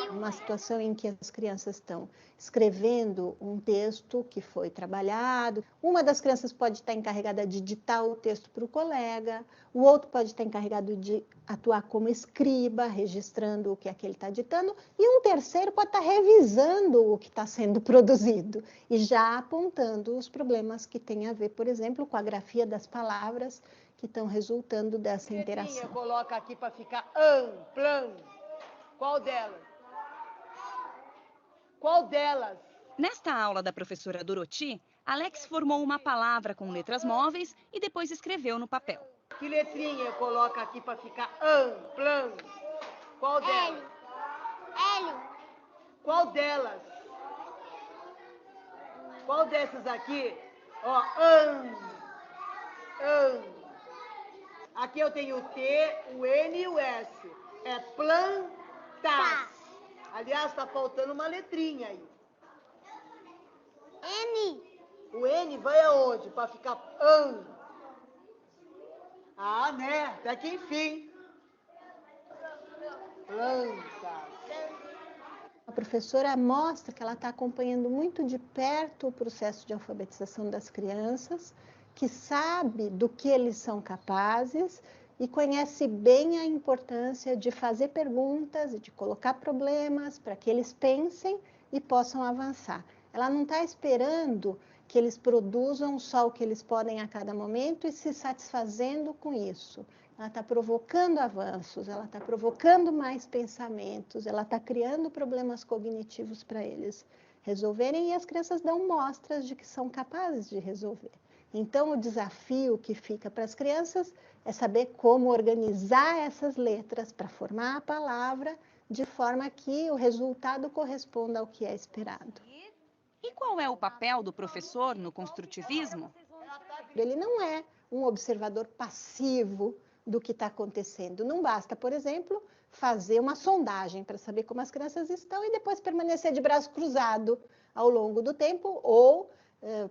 S10: Uma situação em que as crianças estão escrevendo um texto que foi trabalhado. Uma das crianças pode estar encarregada de ditar o texto para o colega, o outro pode estar encarregado de atuar como escriba, registrando o que aquele está ditando, e um terceiro pode estar revisando o que está sendo produzido e já apontando os problemas que têm a ver, por exemplo, com a grafia das palavras que estão resultando dessa interação.
S8: Coloca aqui para ficar plan. Qual delas? Qual delas?
S7: Nesta aula da professora Doroti, Alex formou uma palavra com letras móveis e depois escreveu no papel.
S8: Que letrinha coloca aqui para ficar plan? Qual delas?
S6: L.
S8: Qual delas? Qual dessas aqui? Ó, Aqui eu tenho o T, o N e o S. É plantas. Aliás, está faltando uma letrinha aí.
S6: N.
S8: O N vai aonde? Para ficar Ah, né? Até que enfim. Plantas.
S10: A professora mostra que ela está acompanhando muito de perto o processo de alfabetização das crianças, que sabe do que eles são capazes e conhece bem a importância de fazer perguntas e de colocar problemas para que eles pensem e possam avançar. Ela não está esperando que eles produzam só o que eles podem a cada momento e se satisfazendo com isso. Ela está provocando avanços, ela está provocando mais pensamentos, ela está criando problemas cognitivos para eles resolverem, e as crianças dão mostras de que são capazes de resolver. Então, o desafio que fica para as crianças é saber como organizar essas letras para formar a palavra de forma que o resultado corresponda ao que é esperado.
S7: E qual é o papel do professor no construtivismo?
S10: Ele não é um observador passivo do que está acontecendo. Não basta, por exemplo, fazer uma sondagem para saber como as crianças estão e depois permanecer de braço cruzado ao longo do tempo, ou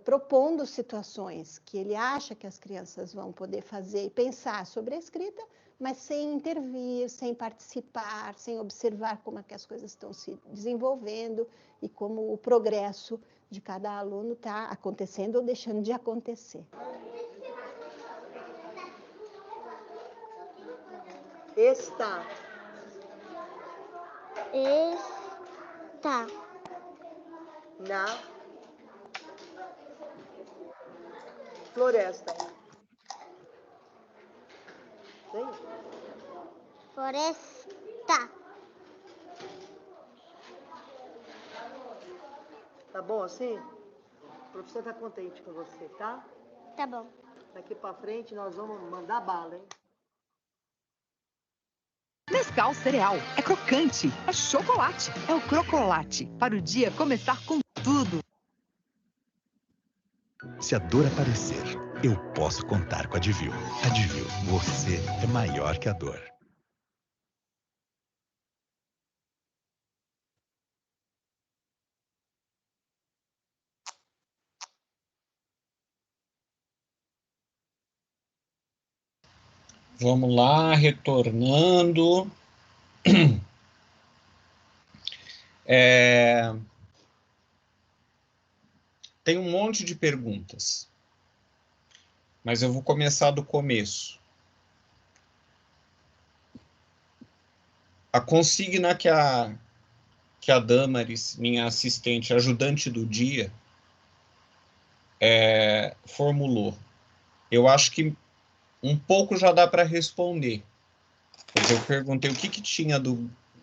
S10: propondo situações que ele acha que as crianças vão poder fazer e pensar sobre a escrita, mas sem intervir, sem participar, sem observar como é que as coisas estão se desenvolvendo e como o progresso de cada aluno está acontecendo ou deixando de acontecer.
S8: Está. Na floresta. Sim?
S6: Floresta.
S8: Tá bom assim? O professor tá contente com você, tá?
S6: Tá bom.
S8: Daqui pra frente nós vamos mandar bala, hein?
S12: Nescau Cereal. É crocante, é chocolate, é o Crocolate. Para o dia começar com tudo.
S13: Se a dor aparecer, eu posso contar com a Advil. Advil, você é maior que a dor.
S2: Vamos lá, retornando. Tem um monte de perguntas, mas eu vou começar do começo. A consigna que a Damaris, minha assistente, ajudante do dia, formulou, eu acho que um pouco já dá para responder. Porque eu perguntei o que tinha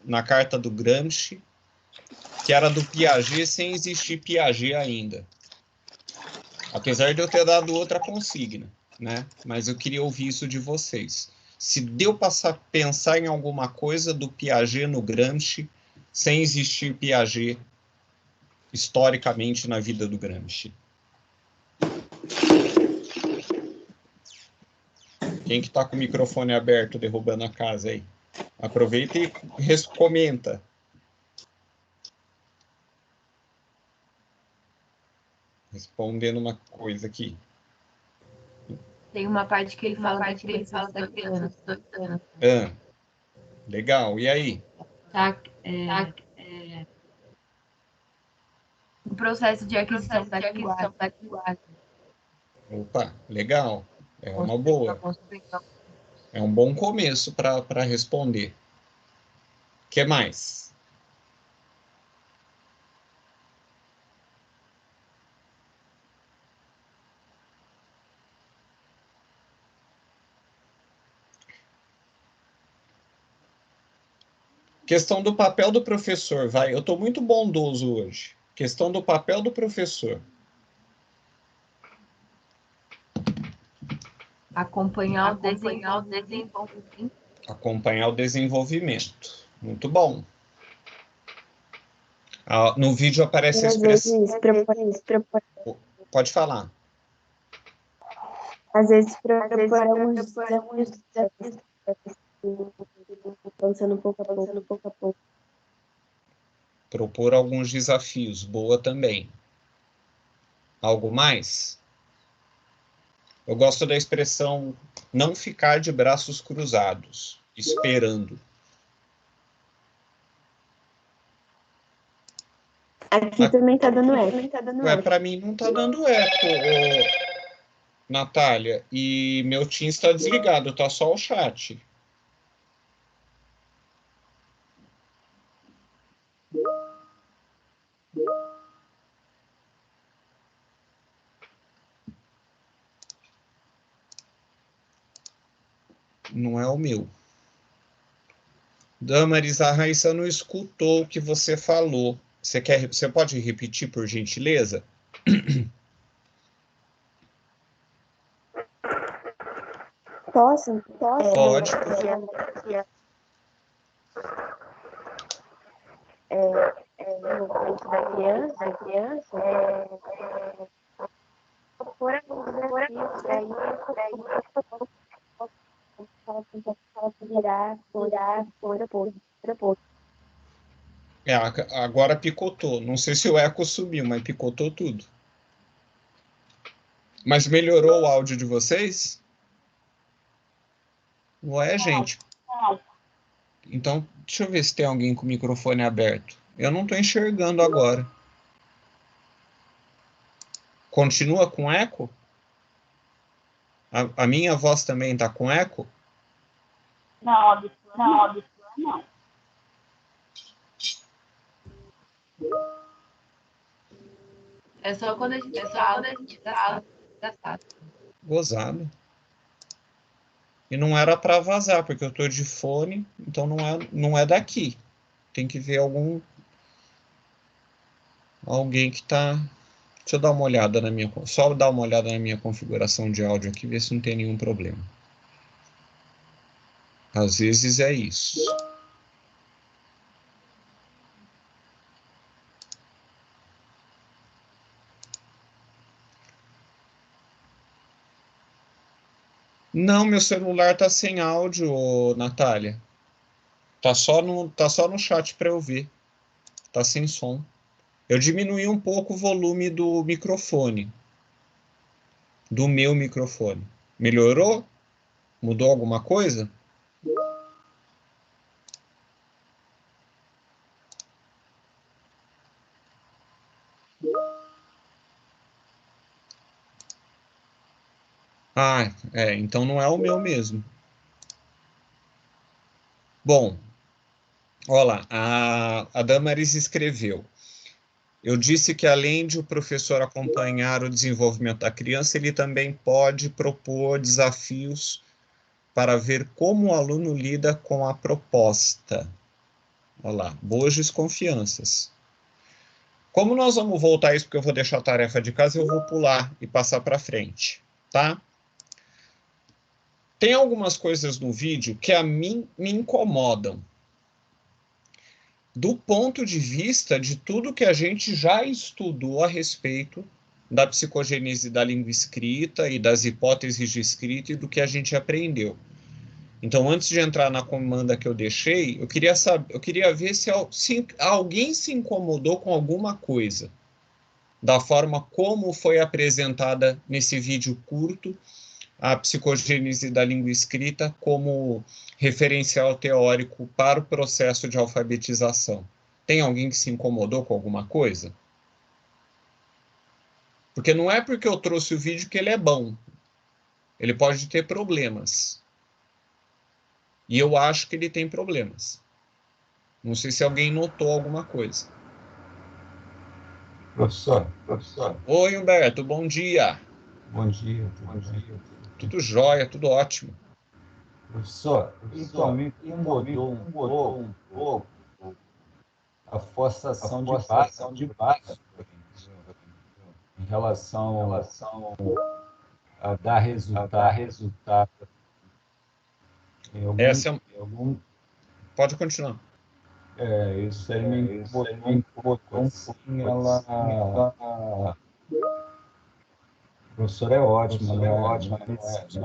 S2: na carta do Gramsci, que era do Piaget sem existir Piaget ainda. Apesar de eu ter dado outra consigna, né? Mas eu queria ouvir isso de vocês. Se deu para pensar em alguma coisa do Piaget no Gramsci sem existir Piaget historicamente na vida do Gramsci? Quem que está com o microfone aberto derrubando a casa aí? Aproveita e comenta. Respondendo uma coisa aqui.
S14: Tem uma parte que ele fala da criança de 2 anos.
S2: Legal, e aí?
S14: O processo de aquisição da linguagem.
S2: Opa, legal. É uma boa. É um bom começo para responder. O que mais? Questão do papel do professor, vai. Eu estou muito bondoso hoje. Questão do papel do professor.
S14: Acompanhar o desenvolvimento.
S2: Acompanhar o desenvolvimento. Muito bom. No vídeo aparece a expressão... Pode falar.
S3: Às vezes, propor alguns desafios. Pensando pouco a pouco.
S2: Propor alguns desafios. Boa também. Algo mais? Eu gosto da expressão não ficar de braços cruzados, esperando.
S3: Aqui também tá dando eco.
S2: Ué, para mim não tá dando eco, Natália. E meu Teams está desligado, tá só o chat. Não é o meu. Damaris, a Raíssa não escutou o que você falou. Você pode repetir, por gentileza?
S3: Posso?
S2: Pode.
S3: Da criança, por
S2: agora picotou. Não sei se o eco subiu, mas picotou tudo. Mas melhorou o áudio de vocês? Ué, gente. Então, deixa eu ver se tem alguém com o microfone aberto. Eu não estou enxergando agora. Continua com eco? A minha voz também está com eco?
S14: Não. É só quando a gente fala.
S2: Gozado. E não era para vazar, porque eu estou de fone, então não é daqui. Tem que ver alguém que está... Deixa eu dar uma olhada só dar uma olhada na minha configuração de áudio aqui, ver se não tem nenhum problema. Às vezes é isso. Não, meu celular tá sem áudio, Natália. Tá só no chat para eu ver. Tá sem som. Eu diminuí um pouco o volume do microfone. Do meu microfone. Melhorou? Mudou alguma coisa? Então não é o meu mesmo. Bom, olha lá, a Damaris escreveu. Eu disse que além de o professor acompanhar o desenvolvimento da criança, ele também pode propor desafios para ver como o aluno lida com a proposta. Olha lá, boas desconfianças. Como nós vamos voltar a isso, porque eu vou deixar a tarefa de casa, eu vou pular e passar para frente, tá? Tem algumas coisas no vídeo que a mim me incomodam. do ponto de vista de tudo que a gente já estudou a respeito da psicogênese da língua escrita e das hipóteses de escrita e do que a gente aprendeu. Então, antes de entrar na comanda que eu deixei, eu queria ver se alguém se incomodou com alguma coisa da forma como foi apresentada nesse vídeo curto a psicogênese da língua escrita como referencial teórico para o processo de alfabetização. Tem alguém que se incomodou com alguma coisa? Porque não é porque eu trouxe o vídeo que ele é bom. Ele pode ter problemas. E eu acho que ele tem problemas. Não sei se alguém notou alguma coisa.
S15: Professor.
S2: Oi, Humberto, bom dia.
S15: Bom dia.
S2: Tudo jóia, tudo ótimo.
S15: Professor, então me incomodou um pouco a forçação de barra em relação a dar resultado.
S2: Pode continuar.
S15: Isso aí me incomodou um pouquinho. A professora é ótima, né?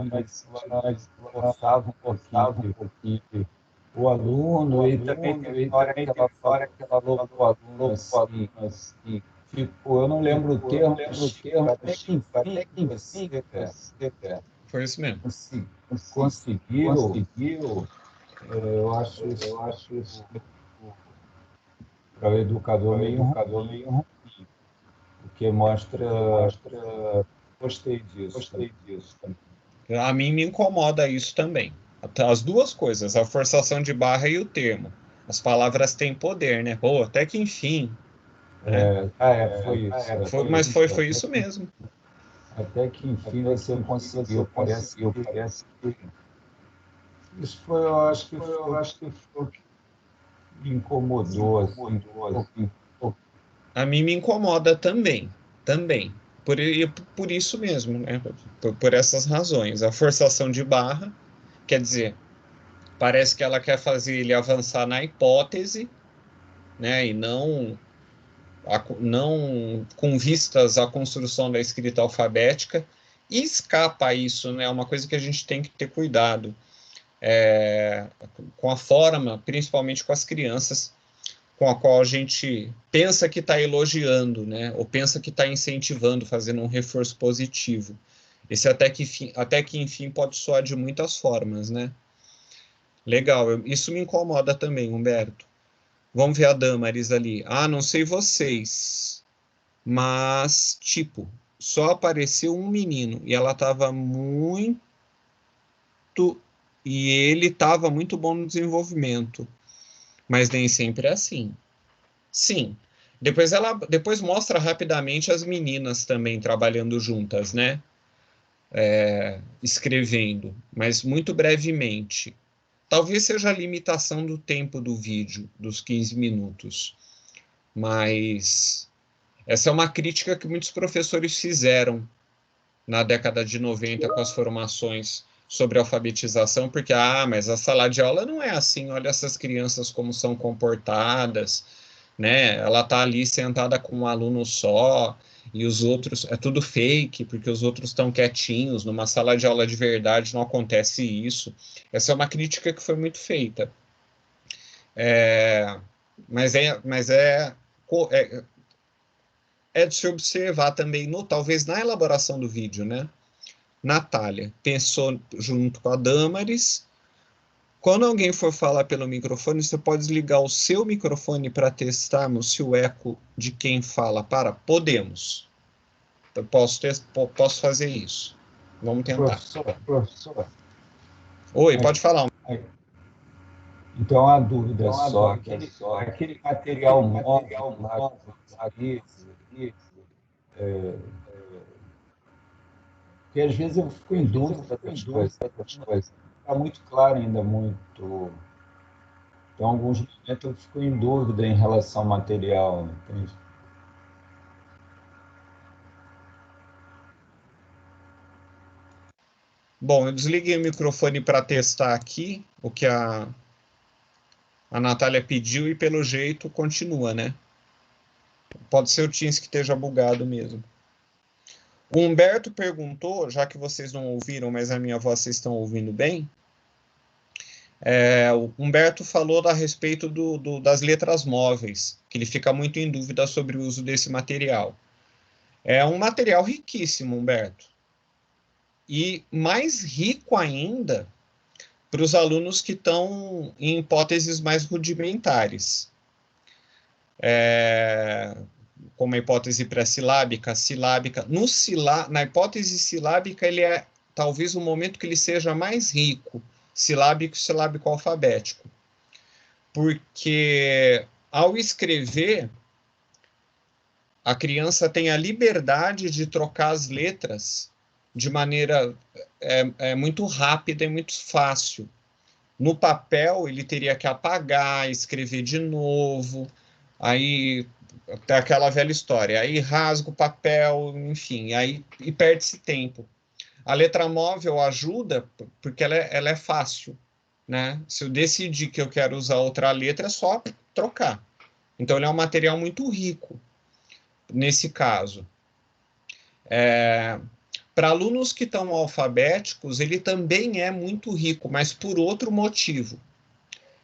S15: Mas ela forçava um pouquinho o aluno, e também teve hora que ela falou para o aluno assim, tipo, eu não lembro o termo, até que enfim você
S2: foi isso mesmo.
S15: Conseguiu, eu acho isso para o educador meio ruim, porque mostra. Gostei disso.
S2: A mim me incomoda isso também. As duas coisas, a forçação de barra e o termo. As palavras têm poder, né? Pô, até que enfim.
S15: Foi isso.
S2: Mas foi isso mesmo.
S15: Até que enfim você conseguiu. Parece que isso foi, eu acho que me incomodou assim.
S2: A mim me incomoda também. Por isso mesmo, né? Por essas razões. A forçação de barra, quer dizer, parece que ela quer fazer ele avançar na hipótese, né? E não com vistas à construção da escrita alfabética, e escapa a isso, né? É uma coisa que a gente tem que ter cuidado com a forma, principalmente com as crianças, com a qual a gente pensa que está elogiando, né? Ou pensa que está incentivando, fazendo um reforço positivo. Esse até que enfim pode soar de muitas formas, né? Legal, isso me incomoda também, Humberto. Vamos ver a Damaris ali. Não sei vocês, mas, tipo, só apareceu um menino e ela estava muito... E ele estava muito bom no desenvolvimento. Mas nem sempre é assim. Sim. Depois mostra rapidamente as meninas também trabalhando juntas, né? Escrevendo, mas muito brevemente. Talvez seja a limitação do tempo do vídeo, dos 15 minutos. Mas essa é uma crítica que muitos professores fizeram na década de 90 com as formações sobre alfabetização, porque, mas a sala de aula não é assim, olha essas crianças como são comportadas, né? Ela está ali sentada com um aluno só, e os outros, é tudo fake, porque os outros estão quietinhos, numa sala de aula de verdade não acontece isso. Essa é uma crítica que foi muito feita. Mas é de se observar também, talvez na elaboração do vídeo, né? Natália pensou junto com a Damaris. Quando alguém for falar pelo microfone, você pode desligar o seu microfone para testarmos se o eco de quem fala para. Podemos. Eu posso fazer isso. Vamos tentar.
S15: Professor.
S2: Oi, pode falar.
S15: Então, a dúvida só, aquele material móvel lá, porque às vezes eu fico em dúvida das coisas. Está muito claro ainda, muito... Então, em alguns momentos eu fico em dúvida em relação ao material, entende?
S2: Bom, eu desliguei o microfone para testar aqui o que a A Natália pediu e, pelo jeito, continua, né? Pode ser o Teams que esteja bugado mesmo. O Humberto perguntou, já que vocês não ouviram, mas a minha voz vocês estão ouvindo bem, o Humberto falou a respeito das letras móveis, que ele fica muito em dúvida sobre o uso desse material. É um material riquíssimo, Humberto. E mais rico ainda para os alunos que estão em hipóteses mais rudimentares. Como a hipótese pré-silábica, silábica. Na hipótese silábica, ele é talvez o momento que ele seja mais rico, silábico e silábico alfabético. Porque, ao escrever, a criança tem a liberdade de trocar as letras de maneira muito rápida e muito fácil. No papel, ele teria que apagar, escrever de novo, aí tem aquela velha história, aí rasga o papel, enfim, e perde-se tempo. A letra móvel ajuda porque ela é fácil, né? Se eu decidir que eu quero usar outra letra, é só trocar. Então, ele é um material muito rico, nesse caso. Para alunos que estão alfabéticos, ele também é muito rico, mas por outro motivo.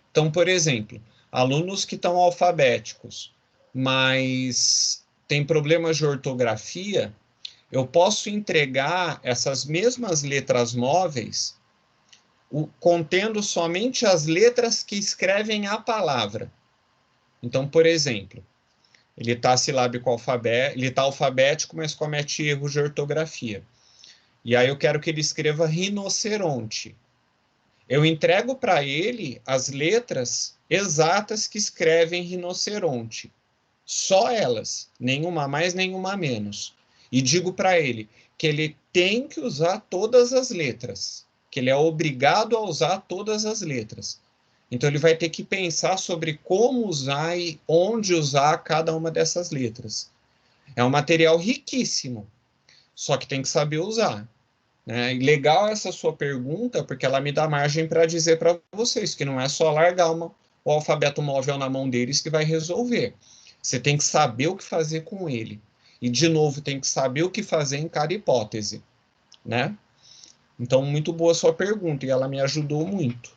S2: Então, por exemplo, alunos que estão alfabéticos, mas têm problemas de ortografia, eu posso entregar essas mesmas letras móveis contendo somente as letras que escrevem a palavra. Então, por exemplo, ele está silábico alfabético, ele está alfabético, mas comete erros de ortografia. E aí eu quero que ele escreva rinoceronte. Eu entrego para ele as letras exatas que escrevem rinoceronte. Só elas, nenhuma mais, nenhuma menos. E digo para ele que ele tem que usar todas as letras, que ele é obrigado a usar todas as letras. Então, ele vai ter que pensar sobre como usar e onde usar cada uma dessas letras. É um material riquíssimo, só que tem que saber usar. Né? E legal essa sua pergunta, porque ela me dá margem para dizer para vocês que não é só largar o alfabeto móvel na mão deles que vai resolver. Você tem que saber o que fazer com ele. E, de novo, tem que saber o que fazer em cada hipótese. Né? Então, muito boa a sua pergunta, e ela me ajudou muito.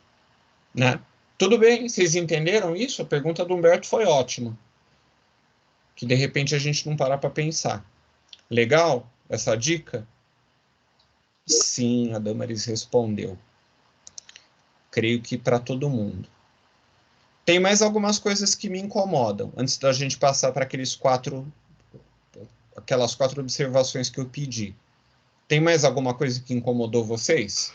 S2: Né? Tudo bem? Vocês entenderam isso? A pergunta do Humberto foi ótima. Que, de repente, a gente não parar para pensar. Legal essa dica? Sim, a Damaris respondeu. Creio que para todo mundo. Tem mais algumas coisas que me incomodam, antes da gente passar para aquelas quatro observações que eu pedi. Tem mais alguma coisa que incomodou vocês?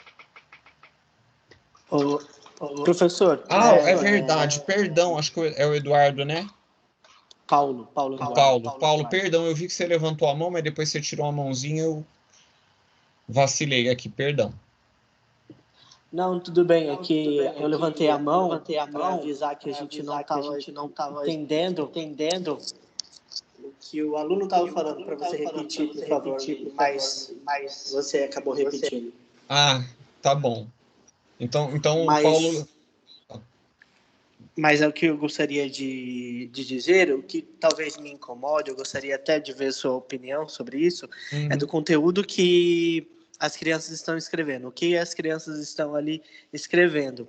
S4: Professor.
S2: É verdade, perdão, acho que é o Eduardo, né?
S4: Paulo,
S2: perdão, eu vi que você levantou a mão, mas depois você tirou a mãozinha, eu vacilei aqui, perdão.
S4: Não, tudo bem, é que eu levantei a mão para avisar que a gente não estava entendendo o que o aluno estava falando, para você repetir, por favor, mas você acabou repetindo.
S2: Ah, tá bom. Então Paulo...
S4: Mas é o que eu gostaria de dizer, o que talvez me incomode, eu gostaria até de ver sua opinião sobre isso, é do conteúdo que as crianças estão escrevendo, o que as crianças estão ali escrevendo.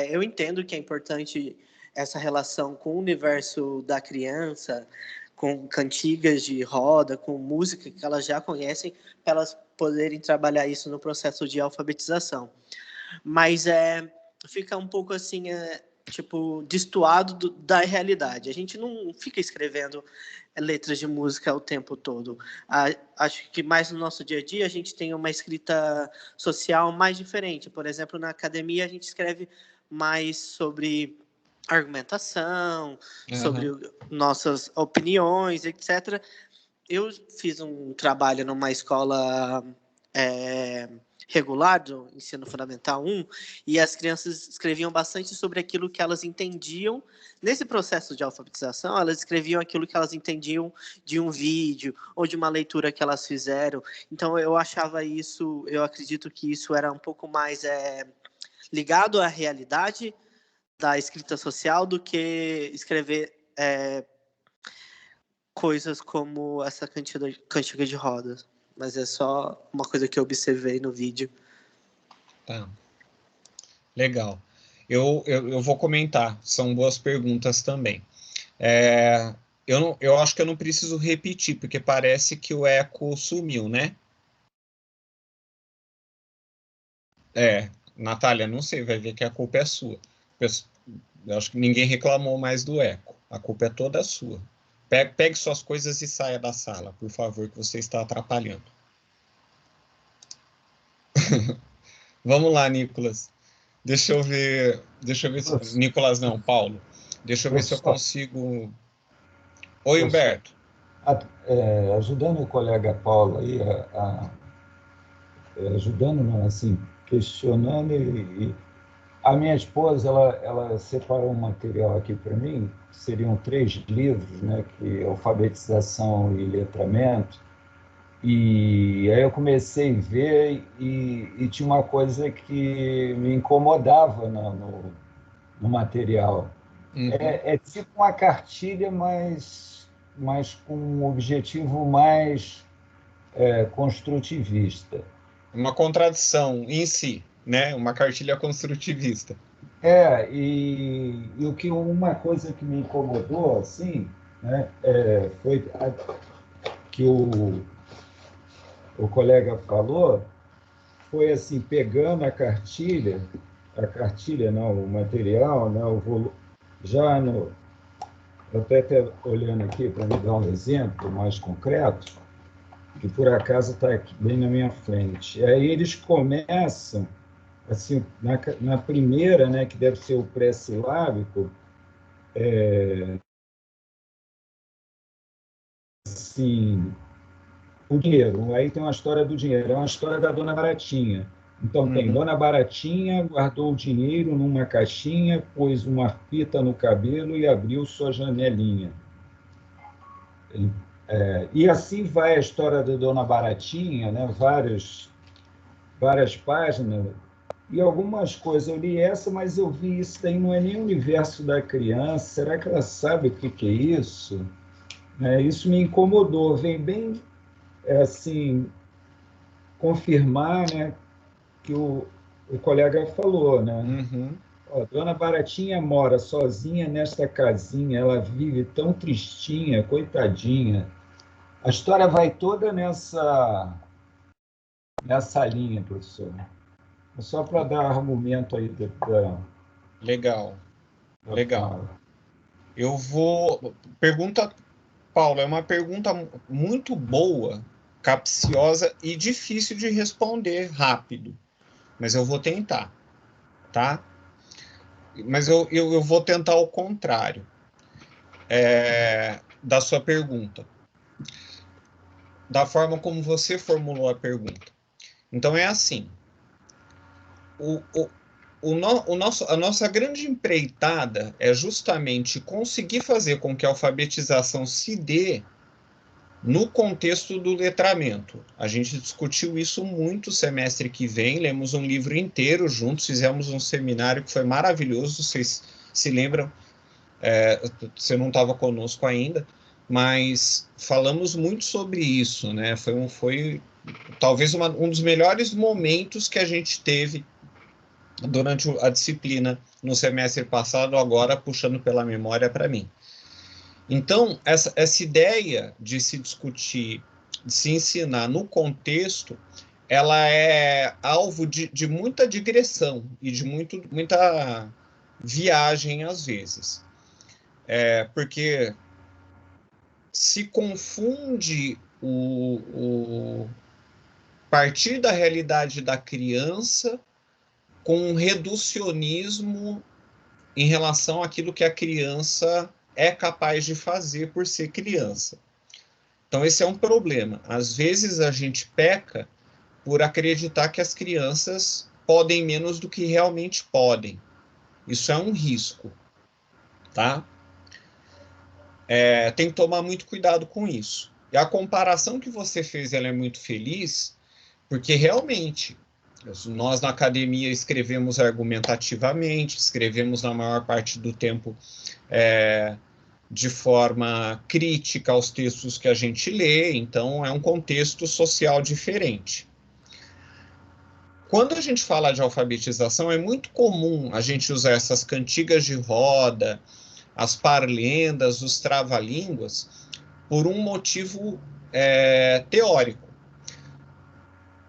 S4: Eu entendo que é importante essa relação com o universo da criança, com cantigas de roda, com música que elas já conhecem, para elas poderem trabalhar isso no processo de alfabetização. Mas fica um pouco assim, destoado da realidade. A gente não fica escrevendo letras de música o tempo todo. Acho que mais no nosso dia a dia a gente tem uma escrita social mais diferente. Por exemplo, na academia a gente escreve mais sobre argumentação, sobre nossas opiniões, etc. Eu fiz um trabalho numa escola regular do Ensino Fundamental 1, e as crianças escreviam bastante sobre aquilo que elas entendiam. Nesse processo de alfabetização, elas escreviam aquilo que elas entendiam de um vídeo ou de uma leitura que elas fizeram. Então, eu acredito que isso era um pouco mais ligado à realidade da escrita social do que escrever coisas como essa cantiga de rodas. Mas é só uma coisa que eu observei no vídeo.
S2: Tá. Legal. Eu vou comentar, são boas perguntas também. Eu acho que eu não preciso repetir, porque parece que o eco sumiu, né? Natália, não sei, vai ver que a culpa é sua. Eu acho que ninguém reclamou mais do eco. A culpa é toda sua. Pegue suas coisas e saia da sala, por favor, que você está atrapalhando. Vamos lá, Nicolas. Deixa eu ver se... Nicolas não, Paulo. Deixa eu ver se eu consigo... Oi, Humberto.
S15: Ajudando o colega Paulo aí, ajudando, não, assim, questionando a minha esposa, ela separou um material aqui para mim, que seriam 3 livros, né, que é alfabetização e letramento, e aí eu comecei a ver e tinha uma coisa que me incomodava no material.
S2: Uhum.
S15: É tipo uma cartilha, mas com um objetivo mais construtivista.
S2: Uma contradição em si, né? Uma cartilha construtivista.
S15: E uma coisa que me incomodou, assim, né, foi que o colega falou, foi assim, pegando a cartilha não, o material, né, já no... Eu até olhando aqui para me dar um exemplo mais concreto, que por acaso está aqui bem na minha frente. E aí eles começam, assim, na primeira, né, que deve ser o pré-silábico, assim, o dinheiro. Aí tem uma história do dinheiro, é uma história da Dona Baratinha. Então tem Dona Baratinha guardou o dinheiro numa caixinha, pôs uma fita no cabelo e abriu sua janelinha. E assim vai a história da Dona Baratinha, né? Várias páginas, e algumas coisas. Eu li essa, mas eu vi isso daí, não é nem o universo da criança. Será que ela sabe o que é isso? Isso me incomodou. Vem bem, assim, confirmar, né, que o colega falou, né?
S2: Uhum.
S15: Dona Baratinha mora sozinha nesta casinha, ela vive tão tristinha, coitadinha. A história vai toda nessa linha, professor. Só para dar argumento aí
S2: Legal. Eu vou... Pergunta, Paulo, é uma pergunta muito boa, capciosa e difícil de responder rápido. Mas eu vou tentar, tá? Mas eu vou tentar o contrário da sua pergunta. Da forma como você formulou a pergunta. Então, é assim. A nossa grande empreitada é justamente conseguir fazer com que a alfabetização se dê no contexto do letramento. A gente discutiu isso muito semestre que vem, lemos um livro inteiro juntos, fizemos um seminário que foi maravilhoso, vocês se lembram? Você não estava conosco ainda, mas falamos muito sobre isso, né? Foi talvez um dos melhores momentos que a gente teve durante a disciplina no semestre passado, agora puxando pela memória para mim. Então, essa ideia de se discutir, de se ensinar no contexto, ela é alvo de muita digressão e de muita viagem às vezes. Porque se confunde o partir da realidade da criança com um reducionismo em relação àquilo que a criança é capaz de fazer por ser criança. Então, esse é um problema. Às vezes, a gente peca por acreditar que as crianças podem menos do que realmente podem. Isso é um risco, tá? Tem que tomar muito cuidado com isso. E a comparação que você fez, ela é muito feliz, porque realmente Nós, na academia, escrevemos argumentativamente, escrevemos, na maior parte do tempo, de forma crítica aos textos que a gente lê, então é um contexto social diferente. Quando a gente fala de alfabetização, é muito comum a gente usar essas cantigas de roda, as parlendas, os trava-línguas, por um motivo teórico.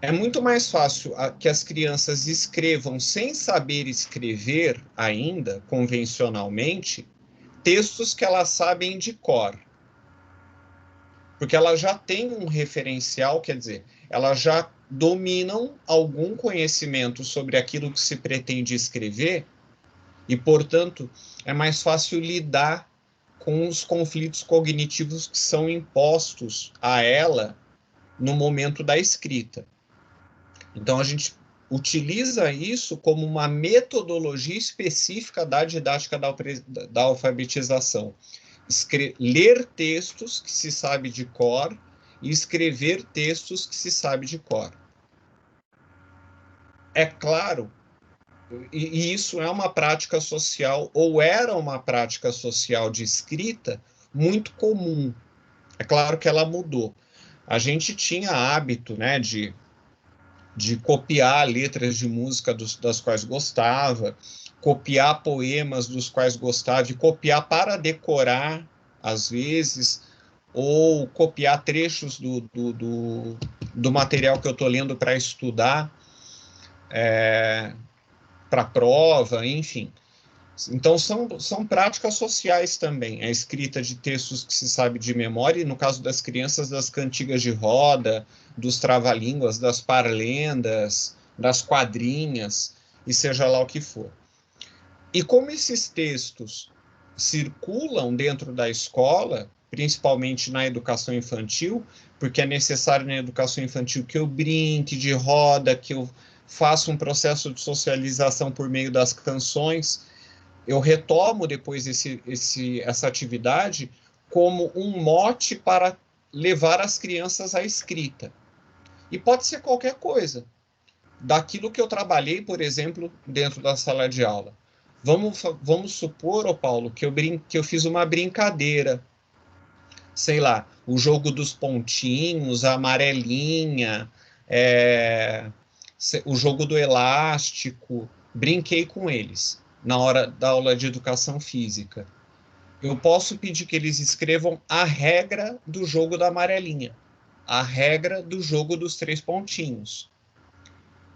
S2: É muito mais fácil que as crianças escrevam sem saber escrever ainda, convencionalmente, textos que elas sabem de cor. Porque elas já têm um referencial, quer dizer, elas já dominam algum conhecimento sobre aquilo que se pretende escrever e, portanto, é mais fácil lidar com os conflitos cognitivos que são impostos a ela no momento da escrita. Então, a gente utiliza isso como uma metodologia específica da didática da alfabetização. Ler textos que se sabe de cor e escrever textos que se sabe de cor. É claro, e isso é uma prática social, ou era uma prática social de escrita muito comum. É claro que ela mudou. A gente tinha hábito, né, de copiar letras de música das quais gostava, copiar poemas dos quais gostava, e copiar para decorar, às vezes, ou copiar trechos do material que eu estou lendo para estudar, para prova, enfim. Então, são práticas sociais também, a escrita de textos que se sabe de memória, e no caso das crianças, das cantigas de roda, dos trava-línguas, das parlendas, das quadrinhas, e seja lá o que for. E como esses textos circulam dentro da escola, principalmente na educação infantil, porque é necessário na educação infantil que eu brinque de roda, que eu faça um processo de socialização por meio das canções, eu retomo depois essa atividade como um mote para levar as crianças à escrita. E pode ser qualquer coisa. Daquilo que eu trabalhei, por exemplo, dentro da sala de aula. Vamos supor, Paulo, que eu fiz uma brincadeira. Sei lá, o jogo dos pontinhos, a amarelinha, o jogo do elástico. Brinquei com eles na hora da aula de educação física. Eu posso pedir que eles escrevam a regra do jogo da amarelinha, a regra do jogo dos 3 pontinhos.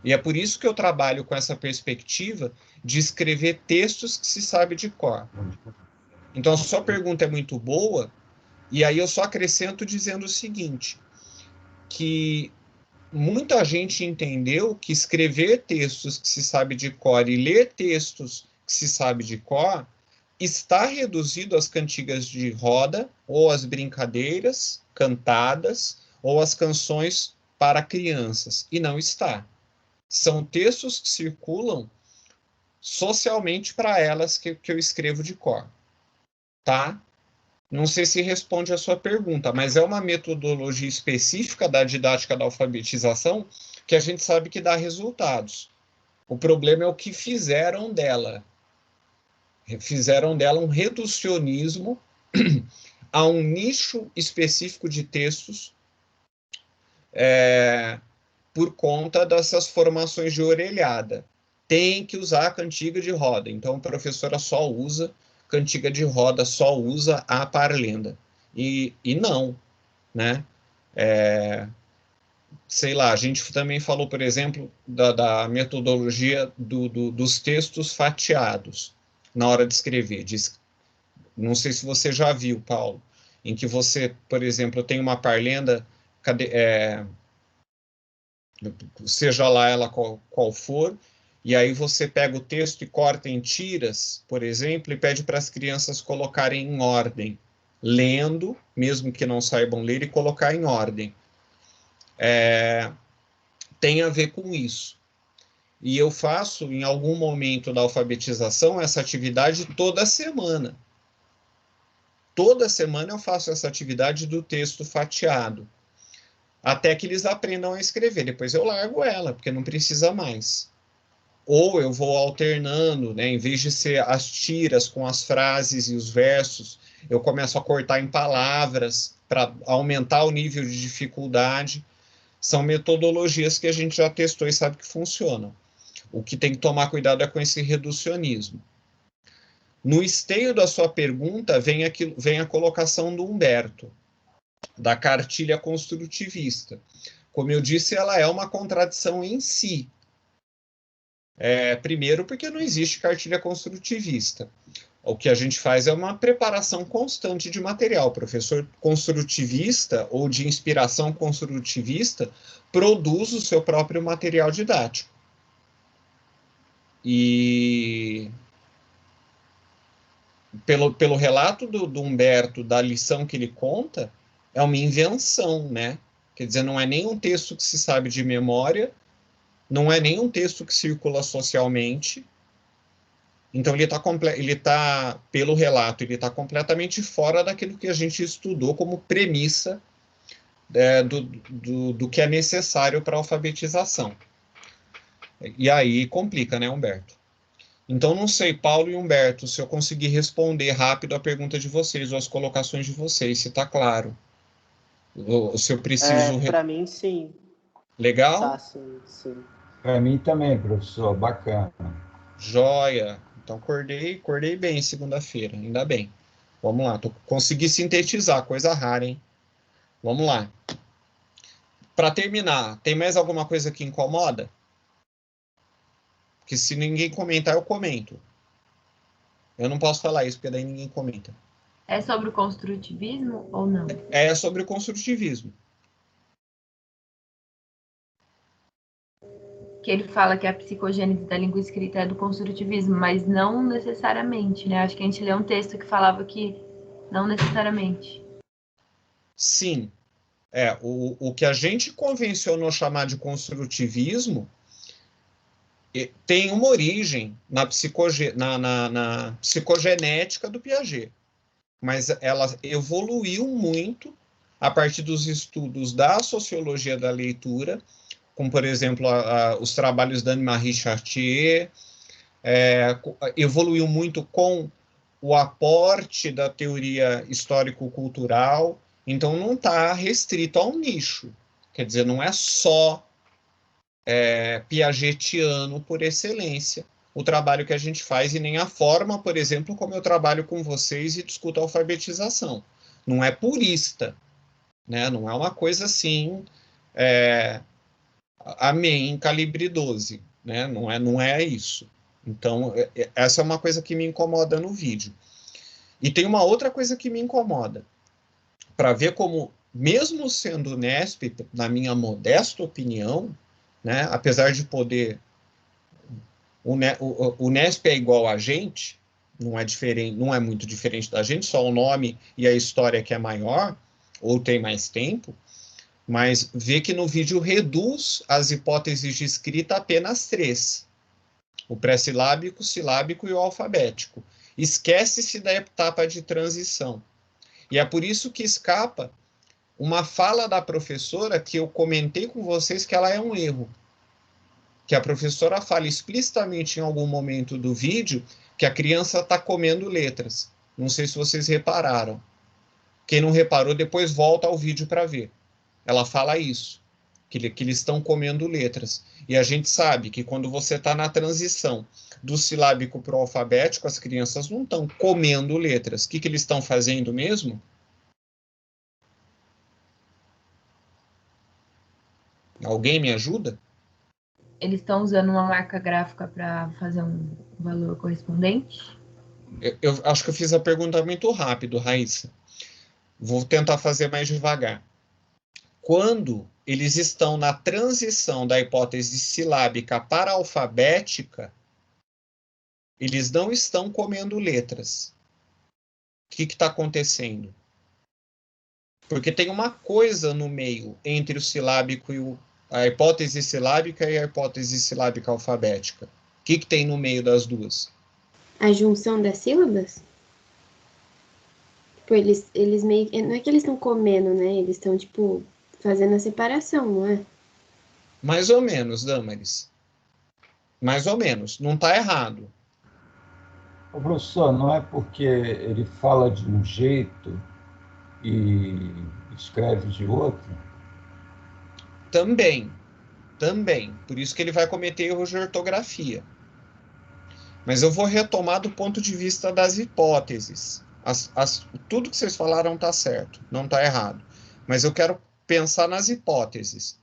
S2: E é por isso que eu trabalho com essa perspectiva de escrever textos que se sabe de cor. Então, a sua pergunta é muito boa, e aí eu só acrescento dizendo o seguinte, que muita gente entendeu que escrever textos que se sabe de cor e ler textos que se sabe de cor está reduzido às cantigas de roda, ou às brincadeiras cantadas, ou às canções para crianças. E não está. São textos que circulam socialmente para elas que eu escrevo de cor. Tá? Não sei se responde a sua pergunta, mas é uma metodologia específica da didática da alfabetização que a gente sabe que dá resultados. O problema é o que fizeram dela. Fizeram dela um reducionismo a um nicho específico de textos por conta dessas formações de orelhada. Tem que usar a cantiga de roda, então a professora só usa cantiga de roda, só usa a parlenda. E não, né? Sei lá, a gente também falou, por exemplo, da metodologia dos textos fatiados na hora de escrever. Não sei se você já viu, Paulo, em que você, por exemplo, tem uma parlenda, seja lá ela qual for, e aí você pega o texto e corta em tiras, por exemplo, e pede para as crianças colocarem em ordem, lendo, mesmo que não saibam ler, e colocar em ordem. Tem a ver com isso. E eu faço, em algum momento da alfabetização, essa atividade toda semana. Toda semana eu faço essa atividade do texto fatiado. até que eles aprendam a escrever. Depois eu largo ela, porque não precisa mais. Ou eu vou alternando, né? Em vez de ser as tiras com as frases e os versos, eu começo a cortar em palavras para aumentar o nível de dificuldade. São metodologias que a gente já testou e sabe que funcionam. O que tem que tomar cuidado é com esse reducionismo. No esteio da sua pergunta vem a colocação do Humberto, da cartilha construtivista. Como eu disse, ela é uma contradição em si. Primeiro, porque não existe cartilha construtivista. O que a gente faz é uma preparação constante de material. O professor construtivista ou de inspiração construtivista produz o seu próprio material didático. E pelo relato do Humberto, da lição que ele conta, é uma invenção, né? Quer dizer, não é nem um texto que se sabe de memória, não é nem um texto que circula socialmente. Então, pelo relato, ele está completamente fora daquilo que a gente estudou como premissa do que é necessário para a alfabetização. E aí complica, né, Humberto? Então, não sei, Paulo e Humberto, se eu conseguir responder rápido a pergunta de vocês ou as colocações de vocês, se está claro. Ou se eu preciso...
S4: Para mim, sim.
S2: Legal?
S4: Tá, sim.
S15: Para mim também, professor, bacana.
S2: Joia. Então, acordei bem segunda-feira, ainda bem. Vamos lá, consegui sintetizar, coisa rara, hein? Vamos lá. Para terminar, tem mais alguma coisa que incomoda? Porque se ninguém comentar, eu comento. Eu não posso falar isso, porque daí ninguém comenta.
S14: É sobre o construtivismo ou não?
S2: É sobre o construtivismo.
S14: Que ele fala que a psicogênese da língua escrita é do construtivismo, mas não necessariamente, né? Acho que a gente leu um texto que falava que não necessariamente.
S2: Sim. O que a gente convencionou chamar de construtivismo tem uma origem na psicogenética do Piaget, mas ela evoluiu muito a partir dos estudos da sociologia da leitura, como, por exemplo, os trabalhos da Anne-Marie Chartier, evoluiu muito com o aporte da teoria histórico-cultural, então não está restrito a um nicho, quer dizer, não é só piagetiano por excelência o trabalho que a gente faz, e nem a forma, por exemplo, como eu trabalho com vocês e discuto a alfabetização. Não é purista, né? Não é uma coisa assim, amém, calibre 12, né? Não é isso. Então, essa é uma coisa que me incomoda no vídeo. E tem uma outra coisa que me incomoda, para ver como, mesmo sendo Unesp, na minha modesta opinião, né, apesar de poder... O Unesp é igual a gente, não é muito diferente da gente, só o nome e a história que é maior, ou tem mais tempo, mas vê que no vídeo reduz as hipóteses de escrita a apenas 3. O pré-silábico, silábico e o alfabético. Esquece-se da etapa de transição. E é por isso que escapa uma fala da professora que eu comentei com vocês que ela é um erro. Que a professora fala explicitamente em algum momento do vídeo que a criança está comendo letras. Não sei se vocês repararam. Quem não reparou, depois volta ao vídeo para ver. Ela fala isso, que eles estão comendo letras. E a gente sabe que quando você está na transição do silábico para o alfabético, as crianças não estão comendo letras. O que eles estão fazendo mesmo? Alguém me ajuda?
S14: Eles estão usando uma marca gráfica para fazer um valor correspondente?
S2: Eu acho que eu fiz a pergunta muito rápido, Raíssa. Vou tentar fazer mais devagar. Quando eles estão na transição da hipótese silábica para a alfabética, eles não estão comendo letras. O que está acontecendo? Porque tem uma coisa no meio entre o silábico e a hipótese silábica e a hipótese silábica alfabética. O que tem no meio das duas?
S3: A junção das sílabas? Tipo, eles meio... Não é que eles estão comendo, né? Eles estão, tipo, fazendo a separação, não é?
S2: Mais ou menos, Damaris. Mais ou menos. Não está errado.
S15: Ô, professor, não é porque ele fala de um jeito e escreve de outro?
S2: Também. Por isso que ele vai cometer erros de ortografia. Mas eu vou retomar do ponto de vista das hipóteses. Tudo que vocês falaram está certo, não está errado. Mas eu quero pensar nas hipóteses.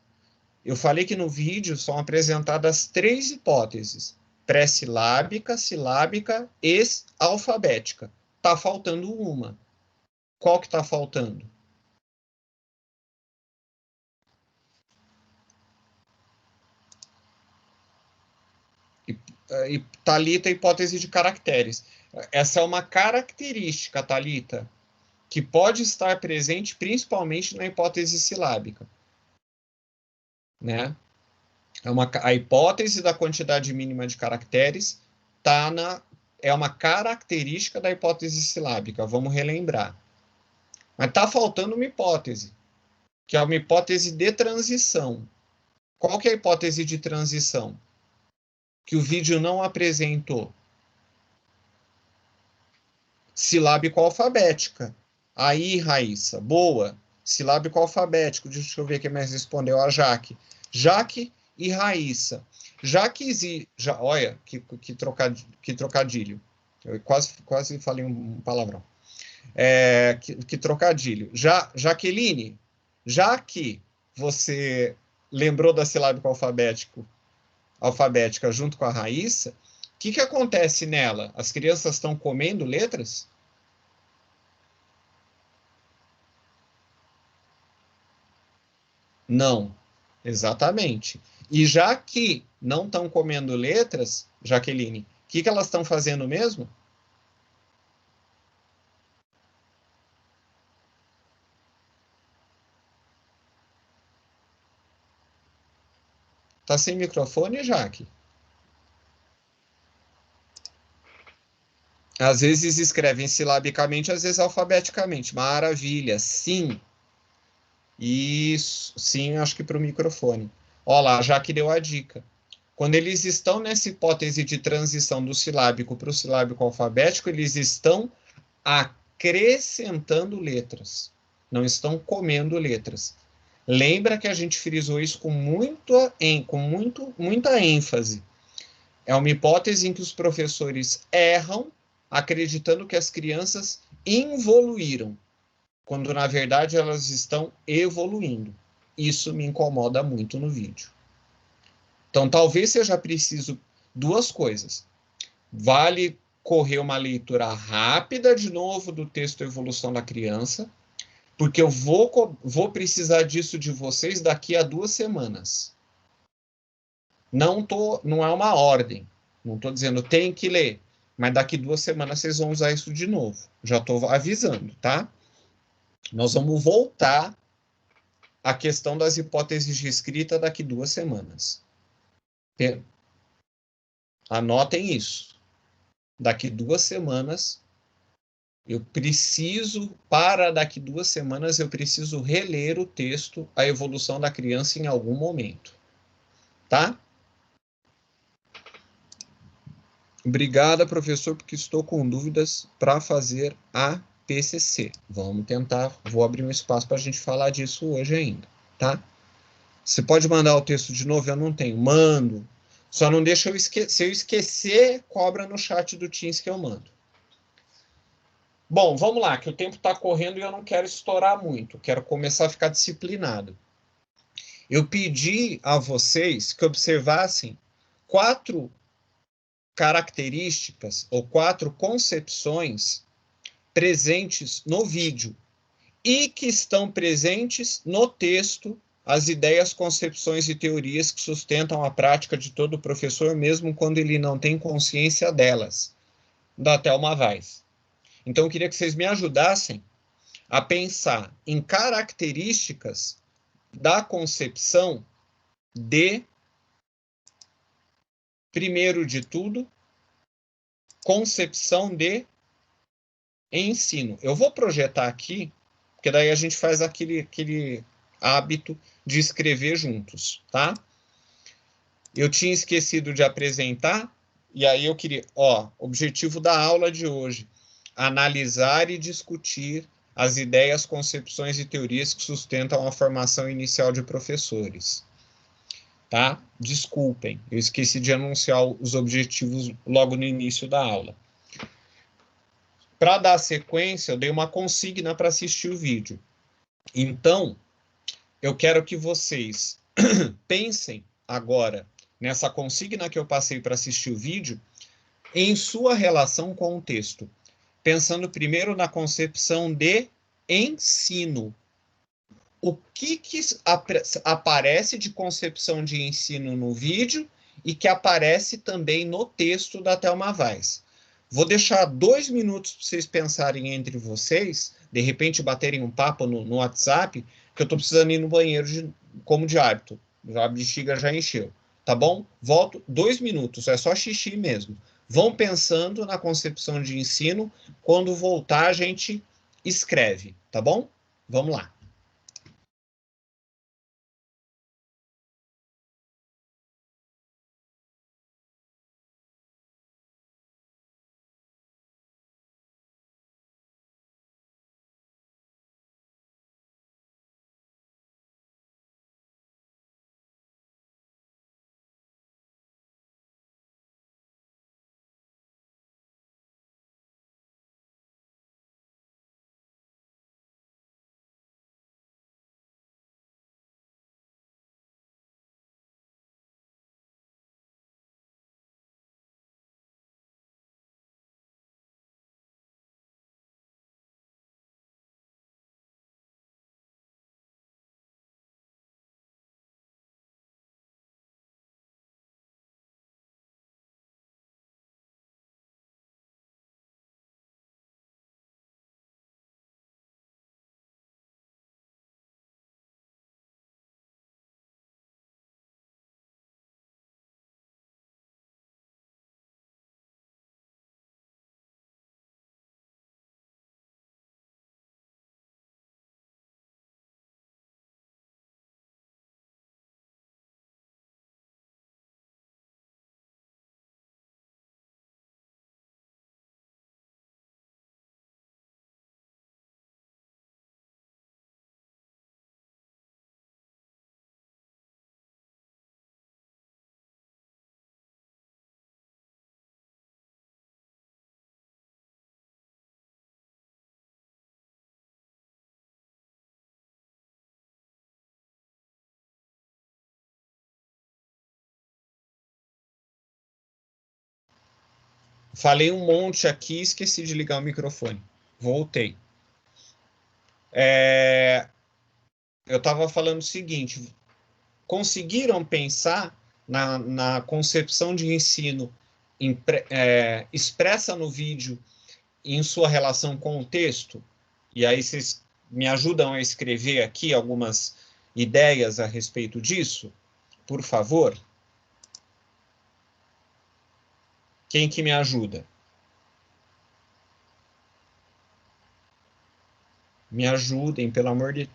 S2: Eu falei que no vídeo são apresentadas 3 hipóteses: pré-silábica, silábica e alfabética. Está faltando uma. Qual que está faltando? E Thalita, hipótese de caracteres. Essa é uma característica, Thalita, que pode estar presente principalmente na hipótese silábica. Né? A hipótese da quantidade mínima de caracteres é uma característica da hipótese silábica. Vamos relembrar. Mas está faltando uma hipótese, que é uma hipótese de transição. Qual que é a hipótese de transição? Que o vídeo não apresentou. Silábico-alfabética. Aí, Raíssa, boa. Silábico-alfabético. Deixa eu ver quem mais respondeu. A Jaque. Jaque e Raíssa. Olha, que trocadilho. Eu quase falei um palavrão. Que trocadilho. Jaqueline, já que você lembrou da silábico-alfabética junto com a Raíssa, o que acontece nela? As crianças estão comendo letras? Não, exatamente. E já que não estão comendo letras, Jaqueline, o que elas estão fazendo mesmo? Tá sem microfone, Jaque? Às vezes escrevem silabicamente, às vezes alfabeticamente. Maravilha, sim. Isso, sim, acho que para o microfone. Olha lá, já que deu a dica. Quando eles estão nessa hipótese de transição do silábico para o silábico alfabético, eles estão acrescentando letras. Não estão comendo letras. Lembra que a gente frisou isso com muita ênfase. É uma hipótese em que os professores erram acreditando que as crianças involuíram, quando na verdade elas estão evoluindo. Isso me incomoda muito no vídeo. Então talvez seja preciso 2 coisas. Vale correr uma leitura rápida de novo do texto Evolução da Criança, porque eu vou precisar disso de vocês daqui a 2 semanas. Não é uma ordem. Não estou dizendo tem que ler. Mas daqui 2 semanas vocês vão usar isso de novo. Já estou avisando, tá? Nós vamos voltar à questão das hipóteses de escrita daqui 2 semanas. Anotem isso. Daqui 2 semanas, daqui 2 semanas, eu preciso reler o texto A Evolução da Criança em algum momento. Tá? Obrigada, professor, porque estou com dúvidas para fazer a PCC. Vamos tentar, vou abrir um espaço para a gente falar disso hoje ainda, tá? Você pode mandar o texto de novo? Eu não tenho. Mando. Só não deixa eu esquecer. Se eu esquecer, cobra no chat do Teams que eu mando. Bom, vamos lá, que o tempo está correndo e eu não quero estourar muito. Quero começar a ficar disciplinado. Eu pedi a vocês que observassem 4 características ou 4 concepções presentes no vídeo e que estão presentes no texto, as ideias, concepções e teorias que sustentam a prática de todo professor, mesmo quando ele não tem consciência delas, da Thelma Weiss. Então, eu queria que vocês me ajudassem a pensar em características da concepção de, primeiro de tudo, concepção de ensino. Eu vou projetar aqui, porque daí a gente faz aquele hábito de escrever juntos, tá? Eu tinha esquecido de apresentar, e aí eu queria, objetivo da aula de hoje, analisar e discutir as ideias, concepções e teorias que sustentam a formação inicial de professores. Tá? Desculpem, eu esqueci de anunciar os objetivos logo no início da aula. Para dar sequência, eu dei uma consigna para assistir o vídeo. Então, eu quero que vocês pensem agora nessa consigna que eu passei para assistir o vídeo em sua relação com o texto. Pensando primeiro na concepção de ensino. O que aparece de concepção de ensino no vídeo e que aparece também no texto da Thelma Weiss. Vou deixar 2 minutos para vocês pensarem entre vocês, de repente baterem um papo no WhatsApp, que eu estou precisando ir no banheiro como de hábito. A bexiga já encheu, tá bom? Volto 2 minutos, é só xixi mesmo. Vão pensando na concepção de ensino, quando voltar a gente escreve, tá bom? Vamos lá. Falei um monte aqui, esqueci de ligar o microfone. Voltei. Eu estava falando o seguinte, conseguiram pensar na concepção de ensino expressa no vídeo em sua relação com o texto? E aí vocês me ajudam a escrever aqui algumas ideias a respeito disso? Por favor. Quem que me ajuda? Me ajudem, pelo amor de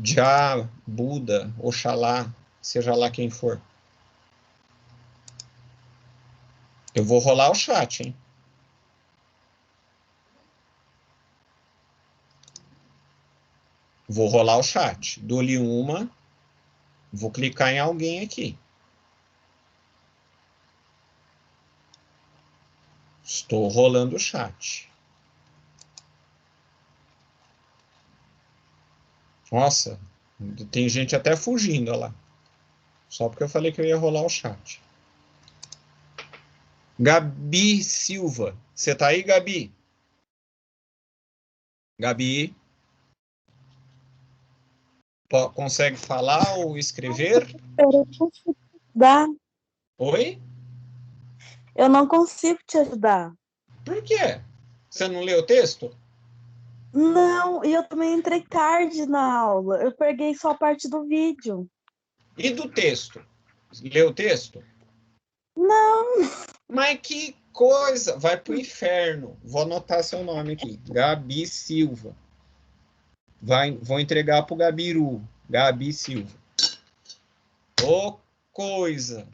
S2: Jah, Buda, Oxalá, seja lá quem for. Eu vou rolar o chat, hein? Vou rolar o chat. Dou-lhe uma. Vou clicar em alguém aqui. Estou rolando o chat. Nossa, tem gente até fugindo, olha lá. Só porque eu falei que eu ia rolar o chat. Gabi Silva. Você tá aí, Gabi? Gabi? Consegue falar ou escrever?
S16: Eu não consigo te ajudar.
S2: Oi?
S16: Eu não consigo te ajudar.
S2: Por quê? Você não leu o texto?
S16: Não, e eu também entrei tarde na aula. Eu peguei só a parte do vídeo.
S2: E do texto? Leu o texto?
S16: Não.
S2: Mas que coisa! Vai pro inferno. Vou anotar seu nome aqui. Gabi Silva. Vou entregar pro Gabiru. Gabi Silva. Ô, coisa.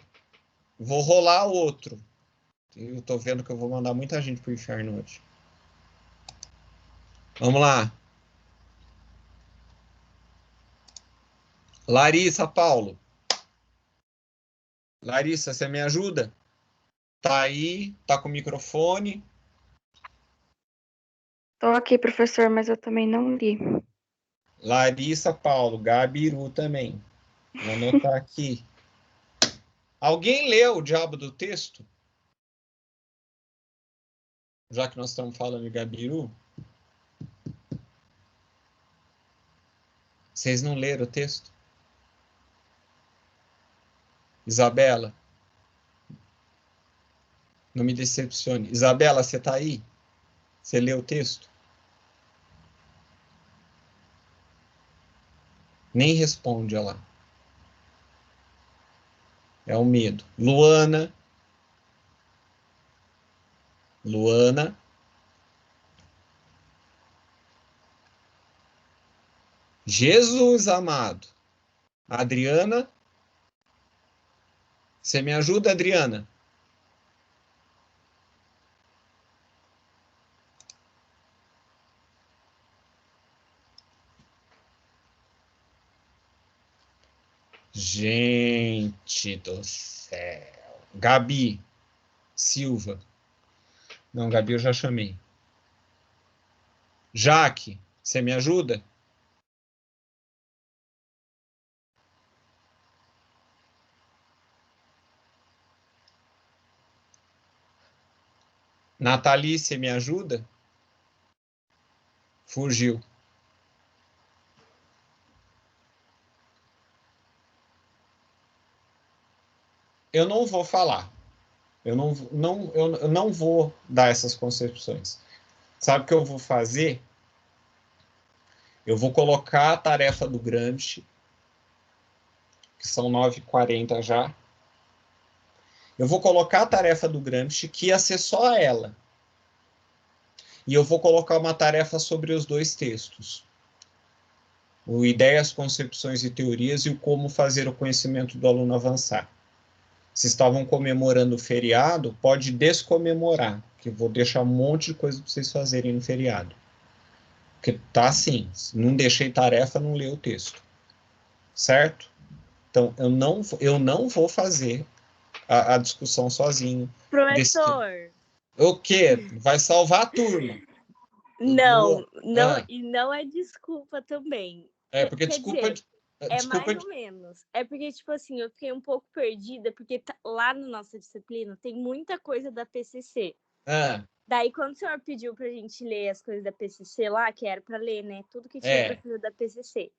S2: Vou rolar outro. Eu tô vendo que eu vou mandar muita gente pro inferno hoje. Vamos lá. Larissa Paulo. Larissa, você me ajuda? Tá aí, tá com o microfone.
S17: Tô aqui, professor, mas eu também não li.
S2: Larissa Paulo, Gabiru também. Vou anotar aqui. Alguém leu o diabo do texto? Já que nós estamos falando de Gabiru. Vocês não leram o texto? Isabela? Não me decepcione. Isabela, você está aí? Você leu o texto? Nem responde, olha lá. É o medo. Luana. Luana. Jesus amado. Adriana. Você me ajuda, Adriana? Gente do céu. Gabi Silva. Não, Gabi eu já chamei. Jaque, você me ajuda? Nathalie, você me ajuda? Fugiu. Eu não vou falar. Eu não vou dar essas concepções. Sabe o que eu vou fazer? Eu vou colocar a tarefa do Gramsci, que são 9h40 já. Eu vou colocar a tarefa do Gramsci, que ia ser só ela. E eu vou colocar uma tarefa sobre os dois textos. O Ideias, Concepções e Teorias e o Como Fazer o Conhecimento do Aluno Avançar. Se estavam comemorando o feriado, pode descomemorar, que eu vou deixar um monte de coisa para vocês fazerem no feriado. Porque tá assim, se não deixei tarefa, não lê o texto. Certo? Então, eu não vou fazer a discussão sozinho.
S18: Professor.
S2: O quê? Vai salvar a turma.
S18: Não, e não é desculpa também.
S2: É, porque
S18: Quer
S2: desculpa...
S18: dizer, mais ou menos. É porque, tipo assim, eu fiquei um pouco perdida, porque lá na nossa disciplina tem muita coisa da PCC. Daí, quando o senhor pediu pra gente ler as coisas da PCC lá, que era pra ler, né? Tudo que tinha pra fazer da PCC.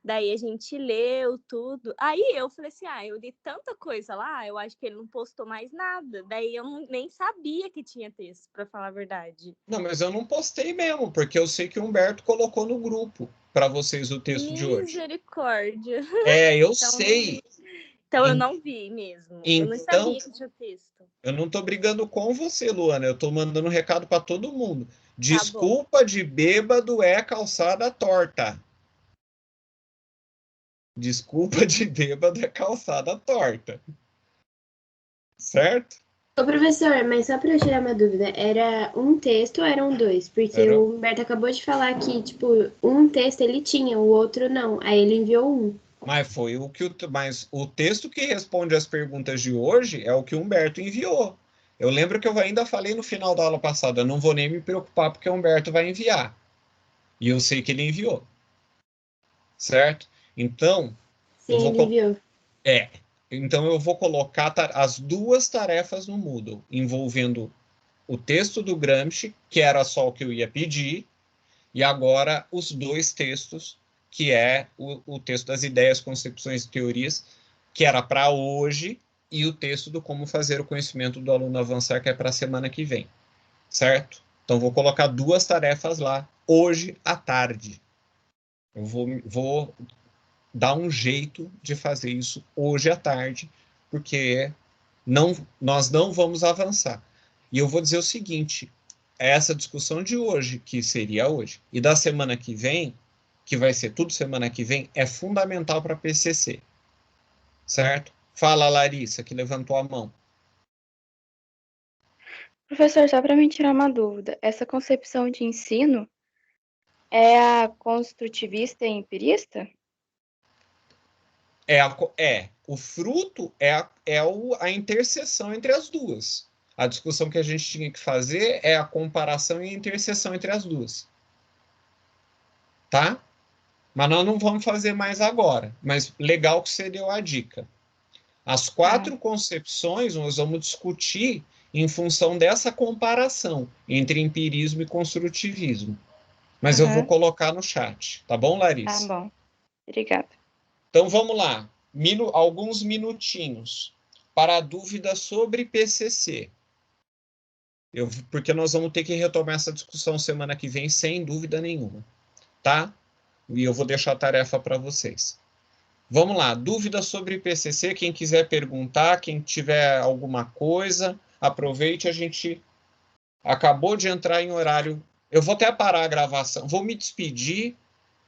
S18: Daí a gente leu tudo. Aí eu falei assim, eu li tanta coisa lá, eu acho que ele não postou mais nada. Daí eu nem sabia que tinha texto, pra falar a verdade.
S2: Não, mas eu não postei mesmo, porque eu sei que o Humberto colocou no grupo para vocês o texto de hoje.
S18: Misericórdia.
S2: Eu sei.
S18: Então eu não vi mesmo. Eu não sabia que tinha texto.
S2: Eu não tô brigando com você, Luana. Eu tô mandando um recado para todo mundo. Desculpa de bêbado é calçada torta. Desculpa de bêbado é calçada torta. Certo?
S3: Ô, professor, mas só para eu tirar uma dúvida, era um texto ou eram dois? Porque o Humberto acabou de falar que, tipo, um texto ele tinha, o outro não. Aí ele enviou um.
S2: Mas foi mas o texto que responde as perguntas de hoje é o que o Humberto enviou. Eu lembro que eu ainda falei no final da aula passada, eu não vou nem me preocupar porque o Humberto vai enviar. E eu sei que ele enviou. Certo? Então,
S3: sim, ele enviou.
S2: Então eu vou colocar as duas tarefas no Moodle, envolvendo o texto do Gramsci, que era só o que eu ia pedir, e agora os dois textos, que é o texto das ideias, concepções e teorias, que era para hoje, e o texto do como fazer o conhecimento do aluno avançar, que é para a semana que vem. Certo? Então vou colocar duas tarefas lá, hoje à tarde. Eu vou dar um jeito de fazer isso hoje à tarde, porque nós não vamos avançar. E eu vou dizer o seguinte, essa discussão de hoje, que seria hoje, e da semana que vem, que vai ser tudo semana que vem, é fundamental para PCC. Certo? Fala, Larissa, que levantou a mão.
S17: Professor, só para me tirar uma dúvida, essa concepção de ensino é a construtivista e empirista?
S2: O fruto é a interseção entre as duas. A discussão que a gente tinha que fazer é a comparação e a interseção entre as duas. Tá? Mas nós não vamos fazer mais agora. Mas legal que você deu a dica. As 4 concepções nós vamos discutir em função dessa comparação entre empirismo e construtivismo. Mas eu vou colocar no chat. Tá bom, Larissa?
S17: Tá bom. Obrigada.
S2: Então, vamos lá. Alguns minutinhos para a dúvida sobre PCC. Porque nós vamos ter que retomar essa discussão semana que vem, sem dúvida nenhuma. Tá? E eu vou deixar a tarefa para vocês. Vamos lá. Dúvida sobre PCC. Quem quiser perguntar, quem tiver alguma coisa, aproveite. A gente acabou de entrar em horário. Eu vou até parar a gravação. Vou me despedir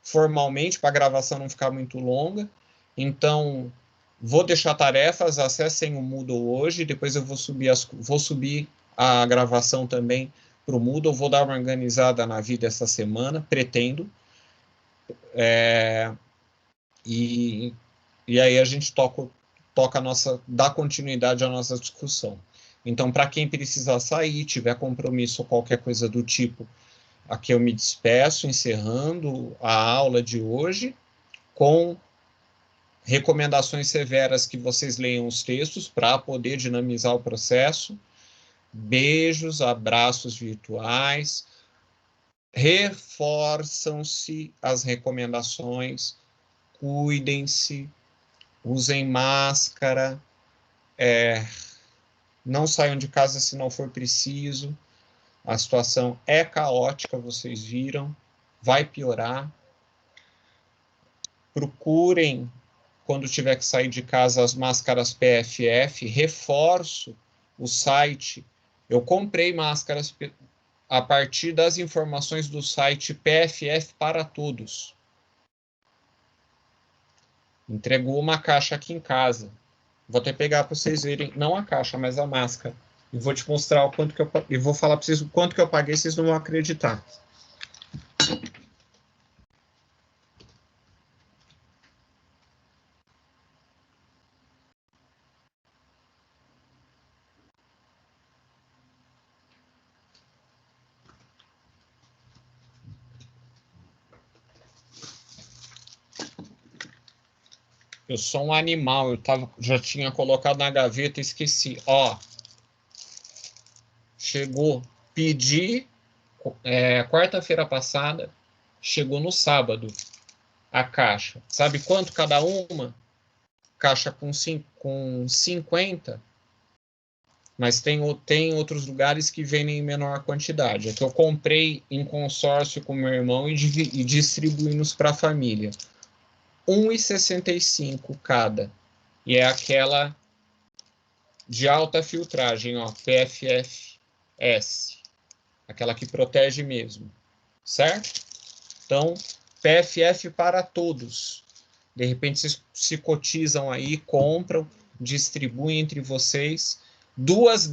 S2: formalmente, para a gravação não ficar muito longa. Então, vou deixar tarefas, acessem o Moodle hoje, depois eu vou subir a gravação também para o Moodle, vou dar uma organizada na vida essa semana, pretendo. E aí a gente dá continuidade à nossa discussão. Então, para quem precisar sair, tiver compromisso ou qualquer coisa do tipo, aqui eu me despeço, encerrando a aula de hoje, com recomendações severas que vocês leiam os textos para poder dinamizar o processo. Beijos, abraços virtuais. Reforçam-se as recomendações. Cuidem-se. Usem máscara. Não saiam de casa se não for preciso. A situação é caótica, vocês viram. Vai piorar. Procurem, quando tiver que sair de casa, as máscaras PFF. Reforço o site. Eu comprei máscaras a partir das informações do site PFF para Todos. Entregou uma caixa aqui em casa. Vou até pegar para vocês verem, não a caixa, mas a máscara. E vou te mostrar o quanto que eu vou falar para vocês o quanto que eu paguei, vocês não vão acreditar. Eu sou um animal, já tinha colocado na gaveta e esqueci. Ó, chegou, pedi quarta-feira passada, chegou no sábado a caixa. Sabe quanto cada uma? Caixa com 50, mas tem outros lugares que vendem em menor quantidade. É que eu comprei em consórcio com meu irmão e distribuímos para a família. R$1,65 cada. E é aquela de alta filtragem, ó, PFFS. Aquela que protege mesmo. Certo? Então, PFF para todos. De repente, vocês se cotizam aí, compram, distribuem entre vocês. 3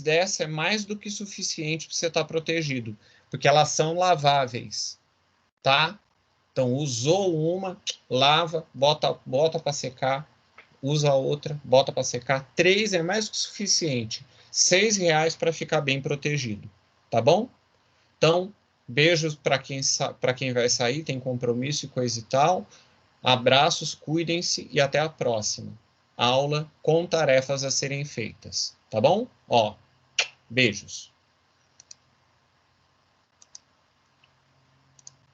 S2: dessa é mais do que suficiente para você estar protegido. Porque elas são laváveis. Tá? Então, usou uma, lava, bota para secar, usa a outra, bota para secar. 3 é mais do que suficiente. R$6 para ficar bem protegido. Tá bom? Então, beijos para quem vai sair, tem compromisso e coisa e tal. Abraços, cuidem-se e até a próxima aula com tarefas a serem feitas. Tá bom? Ó, beijos.